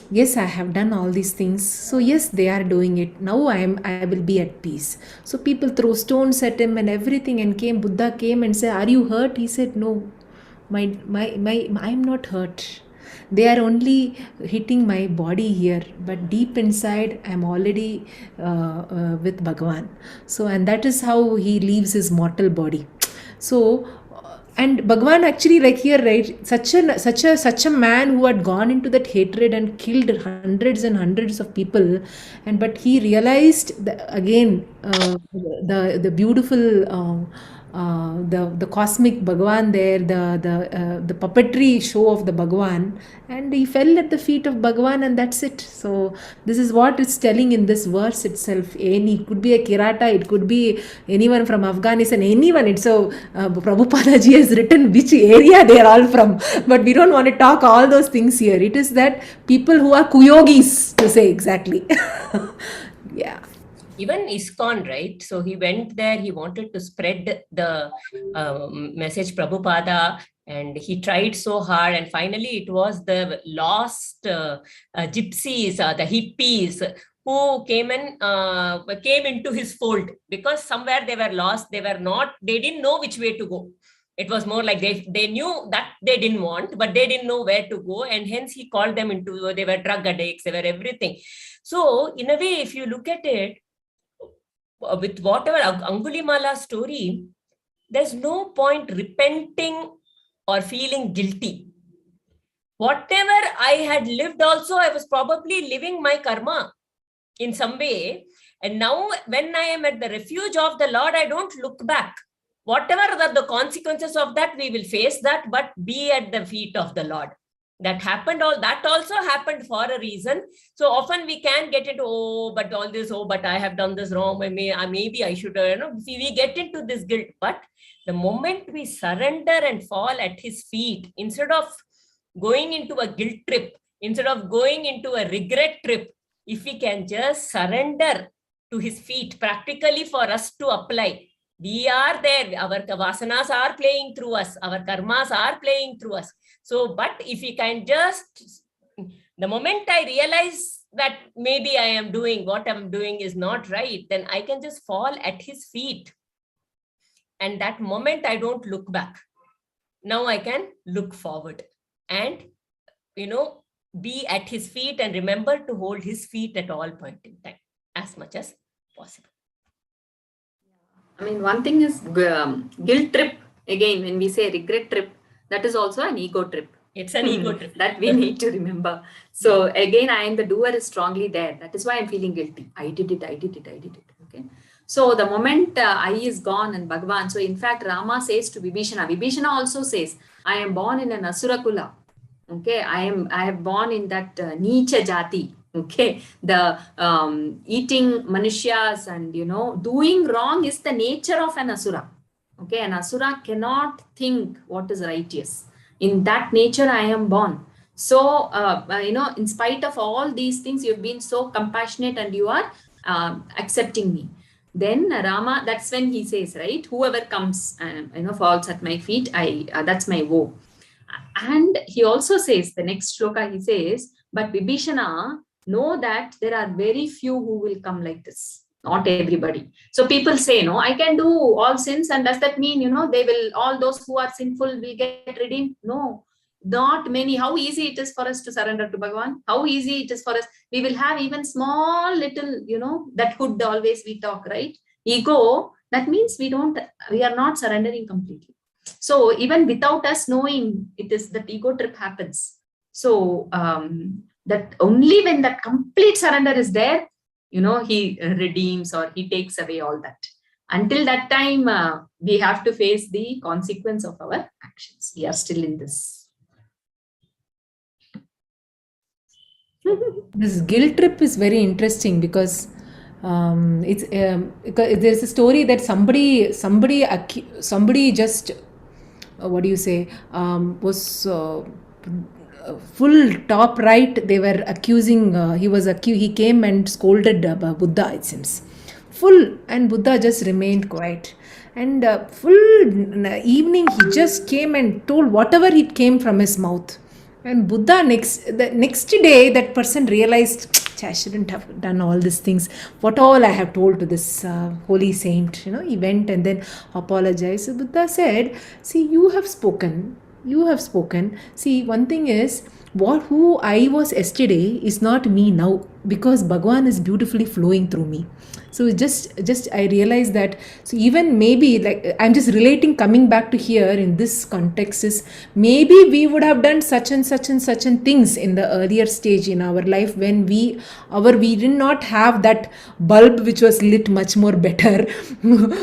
yes, I have done all these things. So yes, they are doing it. Now I will be at peace. So people throw stones at him and everything, and Buddha came and said, are you hurt? He said, no, I'm not hurt. They are only hitting my body here, but deep inside I'm already with Bhagavan. So, and that is how he leaves his mortal body. So, and Bhagavan actually, like here, right, such a man who had gone into that hatred and killed hundreds and hundreds of people, but he realized again the beautiful the cosmic Bhagavan there, the puppetry show of the Bhagavan, and he fell at the feet of Bhagavan, and that's it. So this is what it's telling in this verse itself. It could be a Kirata, it could be anyone from Afghanistan, anyone. It's so Prabhupada ji has written which area they are all from, but we don't want to talk all those things here. It is that people who are kuyogis, to say exactly. Yeah.
Even ISKCON, right? So he went there, he wanted to spread the message Prabhupada, and he tried so hard, and finally it was the lost gypsies, the hippies, who came into his fold, because somewhere they were lost, they didn't know which way to go. It was more like they knew that they didn't want, but they didn't know where to go, and hence he called them into, they were drug addicts, they were everything. So in a way, if you look at it, with whatever Angulimala story, there's no point repenting or feeling guilty. Whatever I had lived also, I was probably living my karma in some way. And now when I am at the refuge of the Lord, I don't look back. Whatever the consequences of that, we will face that, but be at the feet of the Lord. That also happened for a reason. So often we can get into, but I have done this wrong. Maybe I should, we get into this guilt. But the moment we surrender and fall at his feet, instead of going into a guilt trip, instead of going into a regret trip, if we can just surrender to his feet, practically for us to apply. We are there, our vasanas are playing through us, our karmas are playing through us. So, but if we can just, the moment I realize that maybe I am doing what I'm doing is not right, then I can just fall at his feet. And that moment I don't look back. Now I can look forward and, be at his feet and remember to hold his feet at all point in time, as much as possible.
I mean, one thing is guilt trip. Again, when we say regret trip, that is also an ego trip.
It's an ego trip.
That we need to remember. So again, I am the doer is strongly there. That is why I'm feeling guilty. I did it. Okay. So the moment I is gone and Bhagavan, so in fact, Rama says to Vibhishana also says, I am born in an Asura Kula. Okay. I have born in that Nicha Jati. Okay. The eating Manushas and, doing wrong is the nature of an Asura. Okay. An Asura cannot think what is righteous. In that nature, I am born. So, in spite of all these things, you've been so compassionate and you are accepting me. Then Rama, that's when he says, right, whoever comes, falls at my feet, that's my woe. And he also says, the next shloka, he says, but Vibhishana, know that there are very few who will come like this. Not everybody. So people say, no, I can do all sins. And does that mean, they will, all those who are sinful will get redeemed? No, not many. How easy it is for us to surrender to Bhagavan. How easy it is for us. We will have even small little, that could always we talk, right? Ego, that means we are not surrendering completely. So even without us knowing, it is that ego trip happens. So that only when that complete surrender is there, he redeems or he takes away all that. Until that time, we have to face the consequence of our actions. We are still in this.
This guilt trip is very interesting because there's a story that somebody just what do you say was full top right. They were accusing. He came and scolded Buddha. It seems full, and Buddha just remained quiet. And full evening, he just came and told whatever it came from his mouth. And Buddha the next day, that person realized, I shouldn't have done all these things. What all I have told to this holy saint. He went and then apologized. So Buddha said, see, you have spoken. See, one thing is, who I was yesterday is not me now, because Bhagavan is beautifully flowing through me. So just I realized that. So even maybe, like, I'm just relating, coming back to here in this context, is maybe we would have done such and things in the earlier stage in our life when we did not have that bulb which was lit much more better.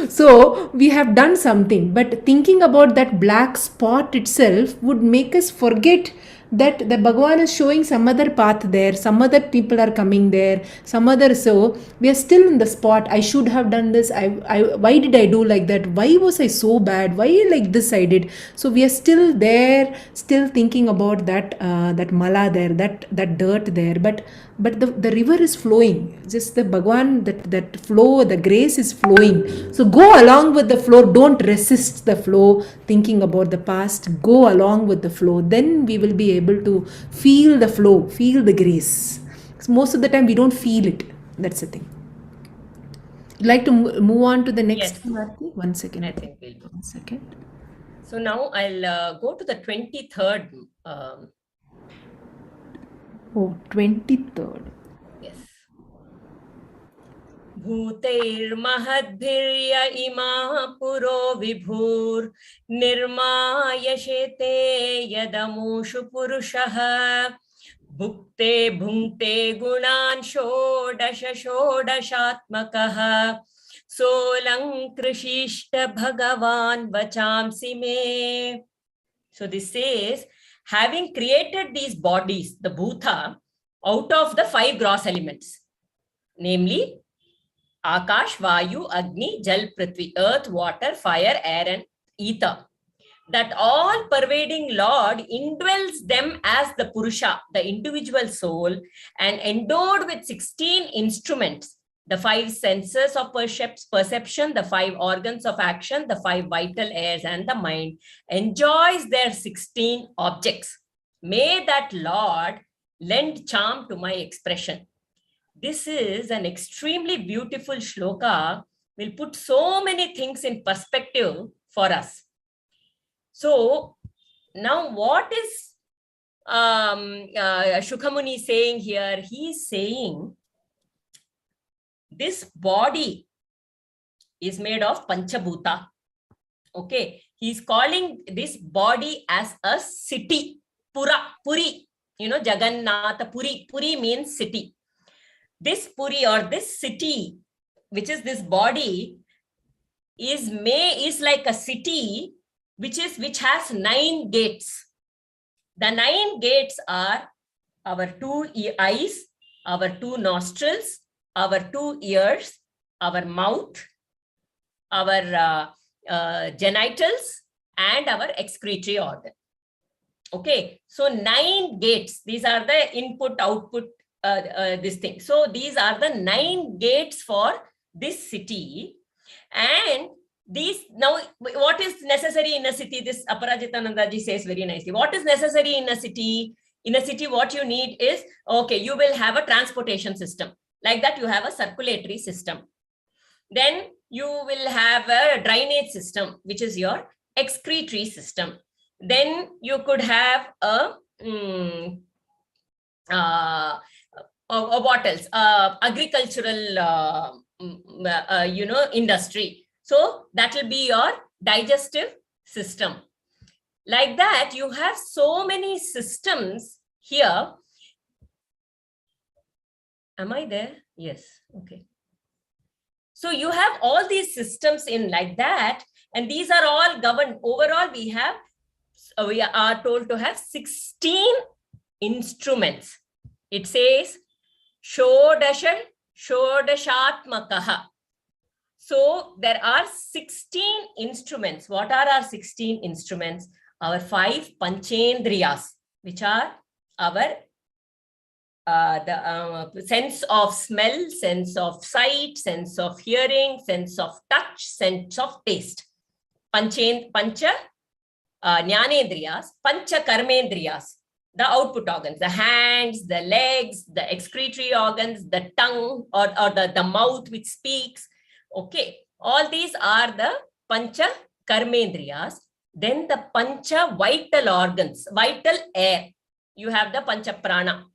So we have done something, but thinking about that black spot itself would make us forget that the Bhagavan is showing some other path there, some other people are coming there, so we are still in the spot. I should have done this. Why did I do like that? Why was I so bad? Why like this I did? So we are still there, still thinking about that mala there, that dirt there. But the river is flowing. Just the Bhagavan, that flow, the grace is flowing. So go along with the flow. Don't resist the flow, thinking about the past. Go along with the flow. Then we will be able to feel the flow, feel the grace. So most of the time we don't feel it. That's the thing. You'd like to move on to the next one? One second.
I think we'll do.
1 second.
So now I'll go to the 23rd.
23rd.
Yes. भूतैर्महद्भिर्य इमा पुरो विभूर् निर्मायशेते यदमुषु पुरुषः भुक्ते भुङ्क्ते गुणान् षोडशात्मकः सोऽलङ्कृशिष्ट भगवान् वचांसि मे. So this says, having created these bodies, the bhuta, out of the 5 gross elements, namely Akash, Vayu, Agni, Jal, Prithvi, earth, water, fire, air, and ether. that all-pervading Lord indwells them as the Purusha, the individual soul, and endowed with 16 instruments, the 5 senses of perception, the 5 organs of action, the 5 vital airs, and the mind, enjoys their 16 objects. May that Lord lend charm to my expression. This is an extremely beautiful shloka, will put so many things in perspective for us. So now what is Shukhamuni saying here? He is saying this body is made of Panchabhuta. Okay, he's calling this body as a city, Puri, Jagannatha Puri. Puri means city. This Puri or this city, which is this body, is like a city which has 9 gates. The 9 gates are our 2 eyes, our 2 nostrils, our 2 ears, our mouth, our genitals, and our excretory organ. Okay, so 9 gates. These are the input, output, this thing. So these are the 9 gates for this city. And these, now what is necessary in a city? This Aparajitananda ji says very nicely. What is necessary in a city? In a city, what you need is, okay, you will have a transportation system. Like that, you have a circulatory system. Then you will have a drainage system, which is your excretory system. Then you could have what else? Agricultural, industry. So that will be your digestive system. Like that, you have so many systems here. Am I there? Yes. Okay. So you have all these systems in like that, and these are all governed. Overall, we are told to have 16 instruments. It says Shodashatmakaha. So there are 16 instruments. What are our 16 instruments? Our 5 Panchendriyas, which are our the sense of smell, sense of sight, sense of hearing, sense of touch, sense of taste. Pancha Jnanendriyas, Pancha Karmendriyas, the output organs, the hands, the legs, the excretory organs, the tongue, or the mouth which speaks. Okay, all these are the Pancha Karmendriyas. Then the Pancha vital organs, vital air. You have the Pancha Prana.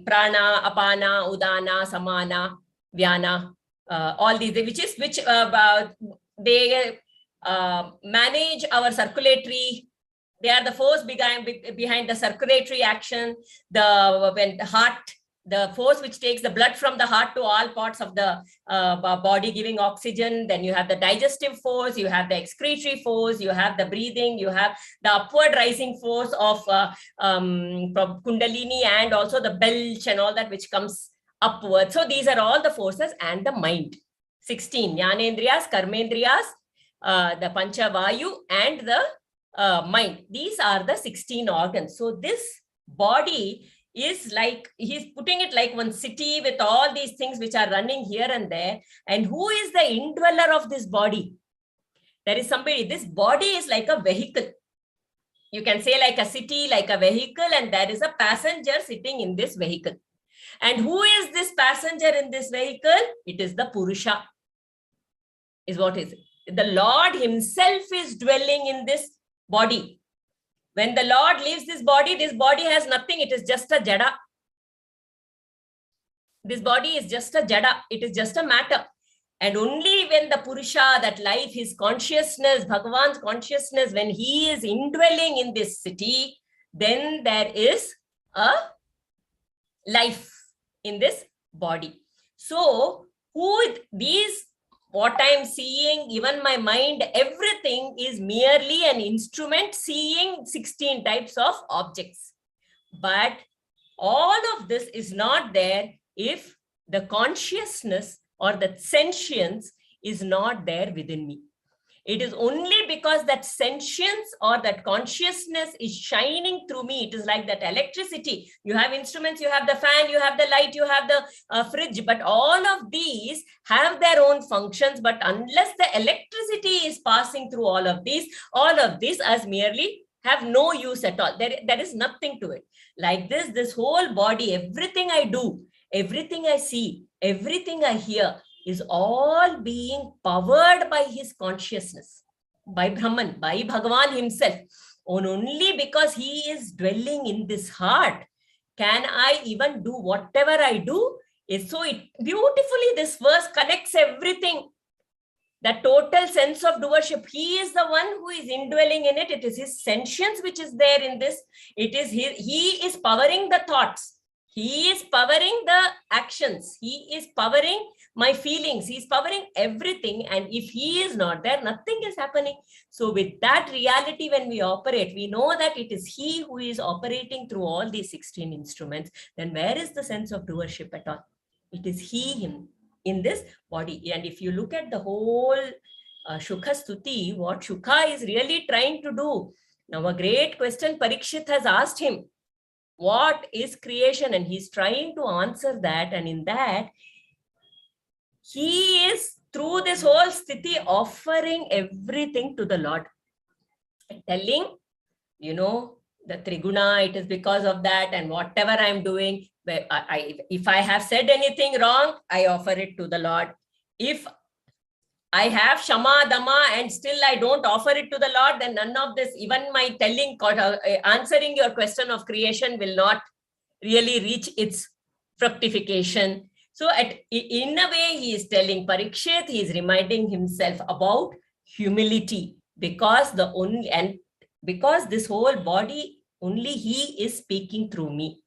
Prana, Apana, Udana, Samana, Vyana, all these, which they manage our circulatory. They are the force behind the circulatory action. When the heart, the force which takes the blood from the heart to all parts of the body, giving oxygen. Then you have the digestive force, you have the excretory force, you have the breathing, you have the upward rising force of from Kundalini, and also the belch and all that which comes upward. So these are all the forces, and the mind. 16 Jnanendriyas, Karmendriyas, the Panchavayu, and the mind. These are the 16 organs. So this body is like, he's putting it like one city with all these things which are running here and there. And who is the indweller of this body? There is somebody. This body is like a vehicle. You can say like a city, like a vehicle, and there is a passenger sitting in this vehicle. And who is this passenger in this vehicle? It is the Purusha. Is what is it? The Lord himself is dwelling in this body. When the Lord leaves this body has nothing. It is just a jada. This body is just a jada. It is just a matter. And only when the Purusha, that life, his consciousness, Bhagavan's consciousness, when he is indwelling in this city, then there is a life in this body. So what I'm seeing, even my mind, everything is merely an instrument seeing 16 types of objects. But all of this is not there if the consciousness or the sentience is not there within me. It is only because that sentience or that consciousness is shining through me. It is like that electricity. You have instruments, you have the fan, you have the light, you have the fridge, but all of these have their own functions. But unless the electricity is passing through all of these as merely have no use at all. There is nothing to it. Like this whole body, everything I do, everything I see, everything I hear is all being powered by his consciousness, by Brahman, by Bhagavan himself. And only because he is dwelling in this heart can I even do whatever I do. So it beautifully, this verse connects everything. The total sense of doership. He is the one who is indwelling in it. It is his sentience which is there in this. It is he is powering the thoughts. He is powering the actions. He is powering my feelings. He is powering everything. And if he is not there, nothing is happening. So with that reality, when we operate, we know that it is he who is operating through all these 16 instruments. Then where is the sense of doership at all? It is him in this body. And if you look at the whole Shukha Stuti, what Shukha is really trying to do. Now a great question Parikshit has asked him. What is creation? And he's trying to answer that. And in that, he is through this whole sthiti offering everything to the Lord. Telling, the Triguna, it is because of that, and whatever I'm doing, if I have said anything wrong, I offer it to the Lord. If I have Shama, Dama, and still I don't offer it to the Lord, then none of this, even my answering your question of creation will not really reach its fructification. So in a way, he is telling Parikshit, he is reminding himself about humility, because because this whole body, only he is speaking through me,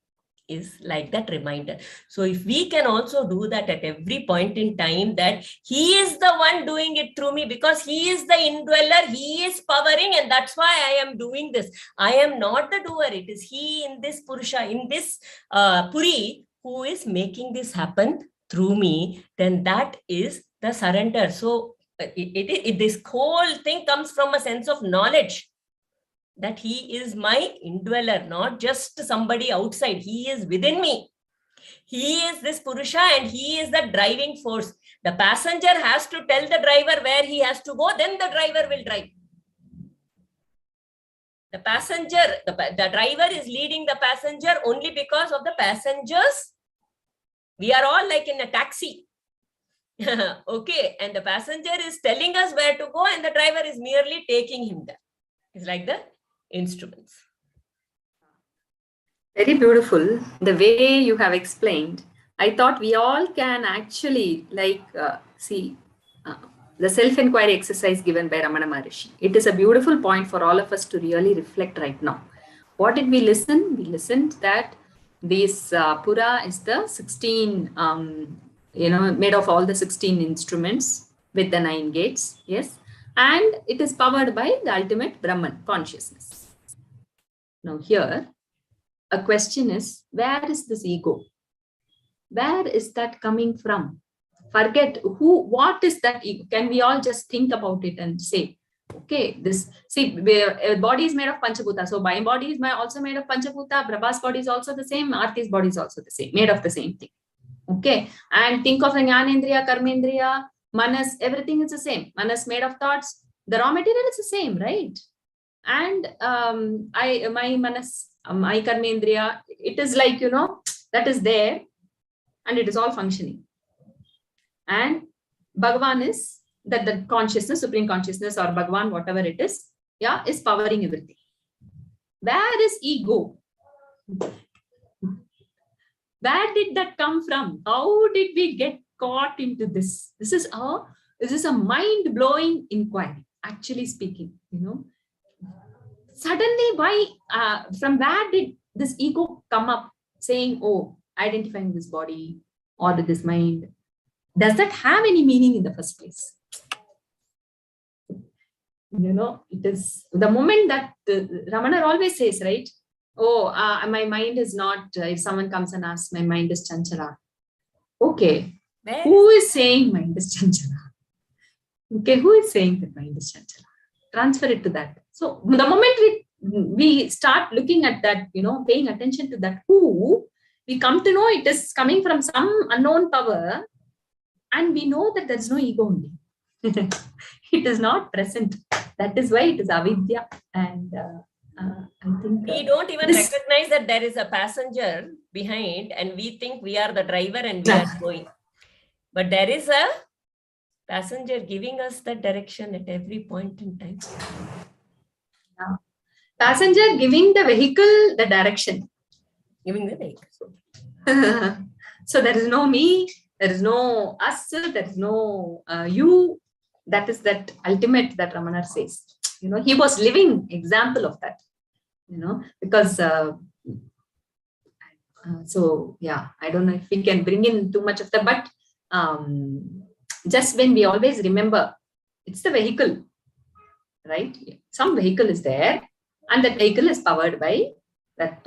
is like that reminder. So if we can also do that at every point in time, that he is the one doing it through me, because he is the indweller, he is powering, and that's why I am doing this. I am not the doer. It is he in this Purusha, in this Puri, who is making this happen through me. Then that is the surrender. So this whole thing comes from a sense of knowledge that he is my indweller, not just somebody outside. He is within me. He is this Purusha, and he is the driving force. The passenger has to tell the driver where he has to go, then the driver will drive. The passenger, the driver is leading the passenger only because of the passengers. We are all like in a taxi. Okay, and the passenger is telling us where to go, and the driver is merely taking him there. It's like the instruments.
Very beautiful. The way you have explained, I thought we all can actually see the self-inquiry exercise given by Ramana Maharishi. It is a beautiful point for all of us to really reflect right now. What did we listen? We listened that this Pura is the 16, made of all the 16 instruments with the 9 gates. Yes. And it is powered by the ultimate Brahman consciousness. Now here, a question is, where is this ego? Where is that coming from? Forget what is that ego? Can we all just think about it and say, okay, body is made of Panchabhuta. So my body is also made of Panchabhuta. Prabha's body is also the same. Arti's body is also the same, made of the same thing. Okay. And think of the Jnanendriya, Karmendriya, Manas, everything is the same. Manas made of thoughts. The raw material is the same, right? And my Manas, my Karmendriya, it is like, that is there and it is all functioning. And Bhagavan is that the consciousness, supreme consciousness, or Bhagavan, whatever it is, is powering everything. Where is ego? Where did that come from? How did we get caught into this? This is a mind-blowing inquiry, actually speaking, Suddenly, why, from where did this ego come up saying, oh, identifying this body or this mind? Does that have any meaning in the first place? It is the moment that Ramana always says, right? Oh, my mind is not, if someone comes and asks, my mind is Chanchala. Okay. Who is saying mind is Chanchala? Okay, who is saying that mind is Chanchala? Transfer it to that. So the moment we start looking at that, paying attention to that who, we come to know it is coming from some unknown power, and we know that there's no ego only. It is not present. That is why it is avidya. And I think
we don't even recognize that there is a passenger behind, and we think we are the driver and we are going. But there is a passenger giving us the direction at every point in time.
Passenger giving the vehicle the direction.
Giving the vehicle.
So there is no me, there is no us, there is no you. That is that ultimate that Ramana says. He was living example of that. Because so yeah, I don't know if we can bring in too much of that, but just when we always remember, it's the vehicle, right? Some vehicle is there, and that vehicle is powered by that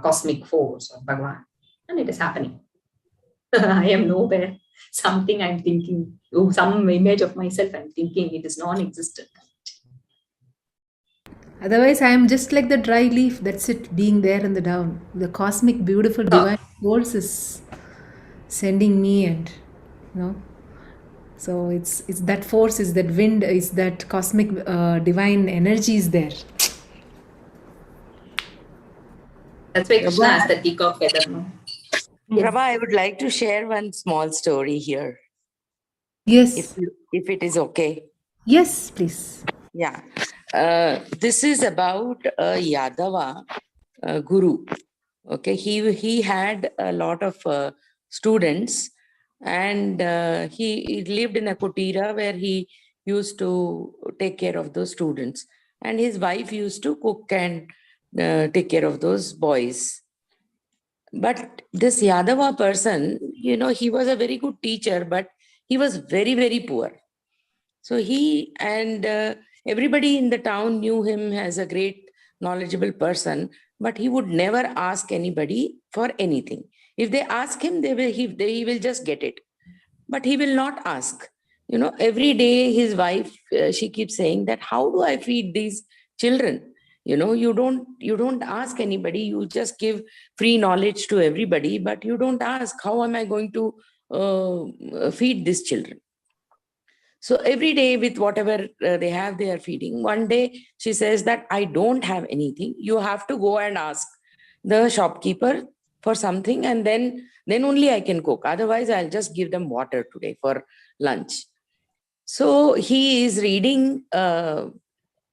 cosmic force of Bhagavan, and it is happening. I am nowhere. Something I'm thinking, some image of myself I'm thinking, it is non-existent.
Otherwise, I am just like the dry leaf. That's it, being there in the down. The cosmic, beautiful, divine force is sending me, and so it's that force, is that wind, is that cosmic divine energy is there.
That's why Krishna has the peacock feather. No?
Prabha, I would like to share one small story here.
Yes.
If it is okay.
Yes, please.
Yeah. This is about a Yadava guru. Okay. He had a lot of students, and he lived in a kutira where he used to take care of those students. And his wife used to cook and take care of those boys. But this Yadava person, he was a very good teacher, but he was very, very poor. So he and everybody in the town knew him as a great knowledgeable person, but he would never ask anybody for anything. If they ask him, he will just get it. But he will not ask. Every day his wife, she keeps saying that, how do I feed these children? You don't ask anybody, you just give free knowledge to everybody, but you don't ask, how am I going to feed these children? So every day with whatever they have, they are feeding. One day she says that, I don't have anything. You have to go and ask the shopkeeper for something, and then only I can cook. Otherwise, I'll just give them water today for lunch. So he is reading the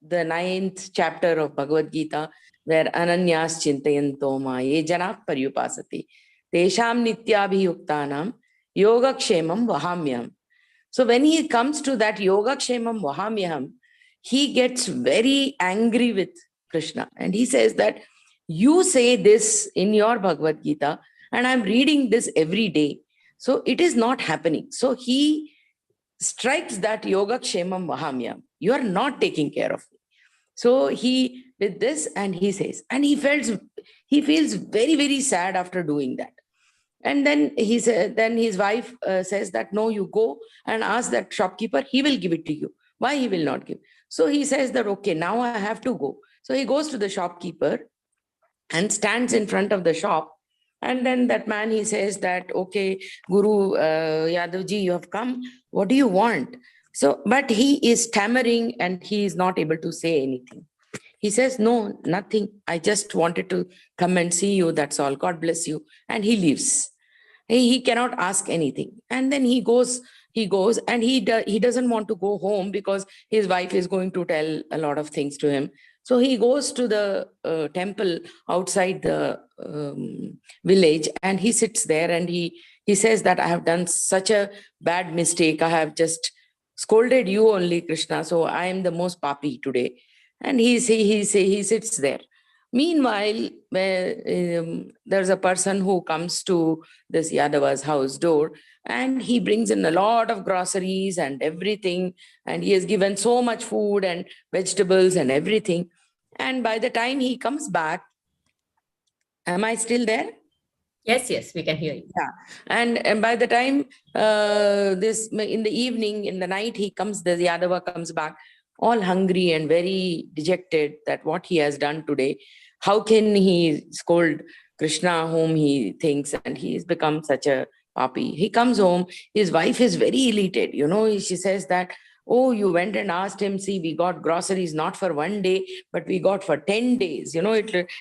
9th chapter of Bhagavad Gita, where Ananyas Chintayanto Ma Ye Janat Paryupasati Tesham Nityabhiyuktanam Yogakshemam Vahamyam. So when he comes to that Yogakshemam Vahamyam, he gets very angry with Krishna. And he says that, you say this in your Bhagavad Gita, and I'm reading this every day. So it is not happening. So he strikes that Yogakshemam Vahamyam. You are not taking care of me. So he did this, and he says, and he feels very, very sad after doing that. And then then his wife says that, no, you go and ask that shopkeeper, he will give it to you. Why he will not give? So he says that, okay, now I have to go. So he goes to the shopkeeper and stands in front of the shop. And then that man, he says that, okay, Guru Yadavji, you have come. What do you want? So, but he is stammering and he is not able to say anything. He says, no, nothing. I just wanted to come and see you. That's all. God bless you. And he leaves. He cannot ask anything. And then he goes and he doesn't want to go home because his wife is going to tell a lot of things to him. So he goes to the temple outside the village, and he sits there and he says that, I have done such a bad mistake. I have just scolded you only, Krishna. So I am the most papi today. And he sits there. Meanwhile, there's a person who comes to this Yadava's house door, and he brings in a lot of groceries and everything. And he has given so much food and vegetables and everything. And by the time he comes back, am I still there?
Yes, we can hear you.
Yeah. And by the time this in the evening, in the night, he comes, the Yadava comes back, all hungry and very dejected that what he has done today. How can he scold Krishna, whom he thinks, and he's become such a papi. He comes home, his wife is very elated. She says that, oh, you went and asked him, see, we got groceries not for 1 day, but we got for 10 days.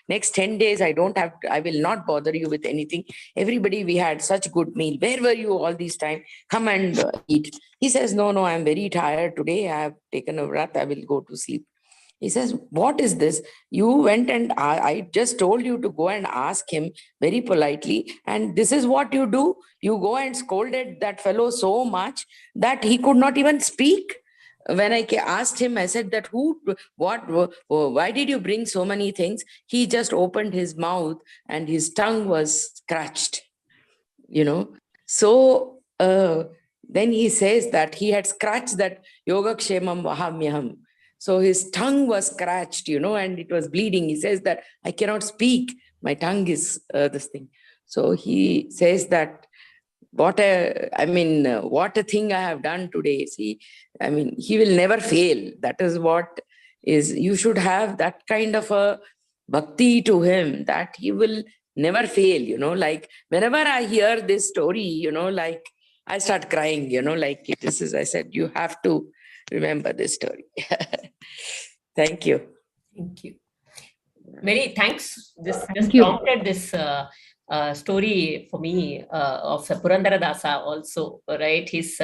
Next 10 days, I will not bother you with anything. Everybody, we had such good meal. Where were you all this time? Come and eat. He says, no, I'm very tired today. I have taken a wrath. I will go to sleep. He says, what is this? You went and I just told you to go and ask him very politely. And this is what you do. You go and scolded that fellow so much that he could not even speak. When I asked him, I said that why did you bring so many things? He just opened his mouth and his tongue was scratched. So then he says that he had scratched that Yogakshemam Vahamyaham. So his tongue was scratched, and it was bleeding. He says that I cannot speak. My tongue is this thing. So he says that what a thing I have done today. See, he will never fail. That is what is, you should have that kind of a bhakti to him that he will never fail, like whenever I hear this story, like I start crying, this is, I said, you have to remember this story. Thank you.
Thank you. Very thanks. This
Thank you.
prompted this story for me of Purandara Dasa also, right? His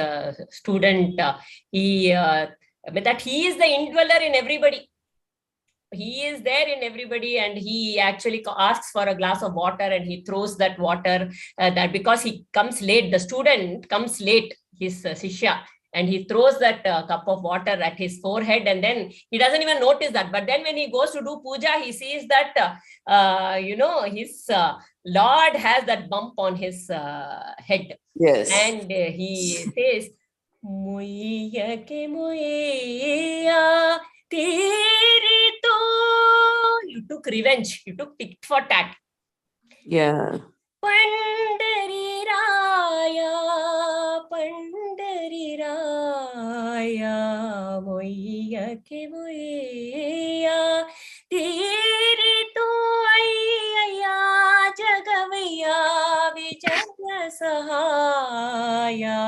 student, that he is the indweller in everybody. He is there in everybody, and he actually asks for a glass of water, and he throws that water, that because he comes late, the student comes late, his Sishya, and he throws that cup of water at his forehead, and then he doesn't even notice that. But then when he goes to do puja, he sees that, his Lord has that bump on his head.
Yes.
And he says, Muiya ke muiya tere to. You took revenge. You took tit for tat.
Yeah.
Pandari Raya, Moiya ke moiya, tere to ayya, Jagavaya, Vijaya Sahaya,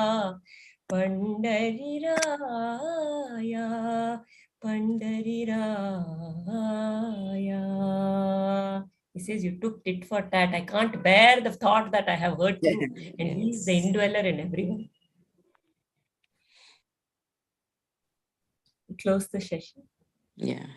Pandari Raya. He says, you took tit for tat. I can't bear the thought that I have hurt you. And he is the indweller in everyone. We close the session.
Yeah.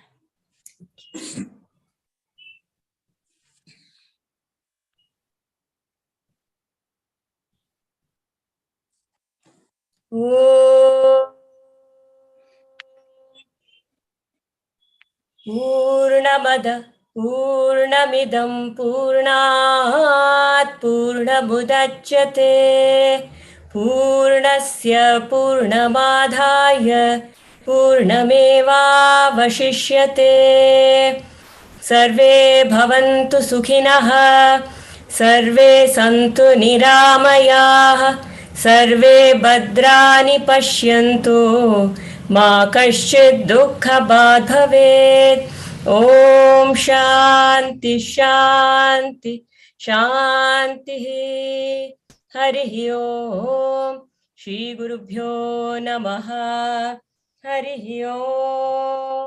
Purnamada Purnamidam Purnat Purnamudachyate Purnasya Purnamadhaya Purnameva Vashishyate Sarve Bhavantu Sukhinah Sarve Santu Niramayah Sarve Bhadrani Pashyantu Ma Kaschid Dukha Bhavet Om Shanti Shanti Shanti Hari Om Shri Gurubhyo Namaha Hari Om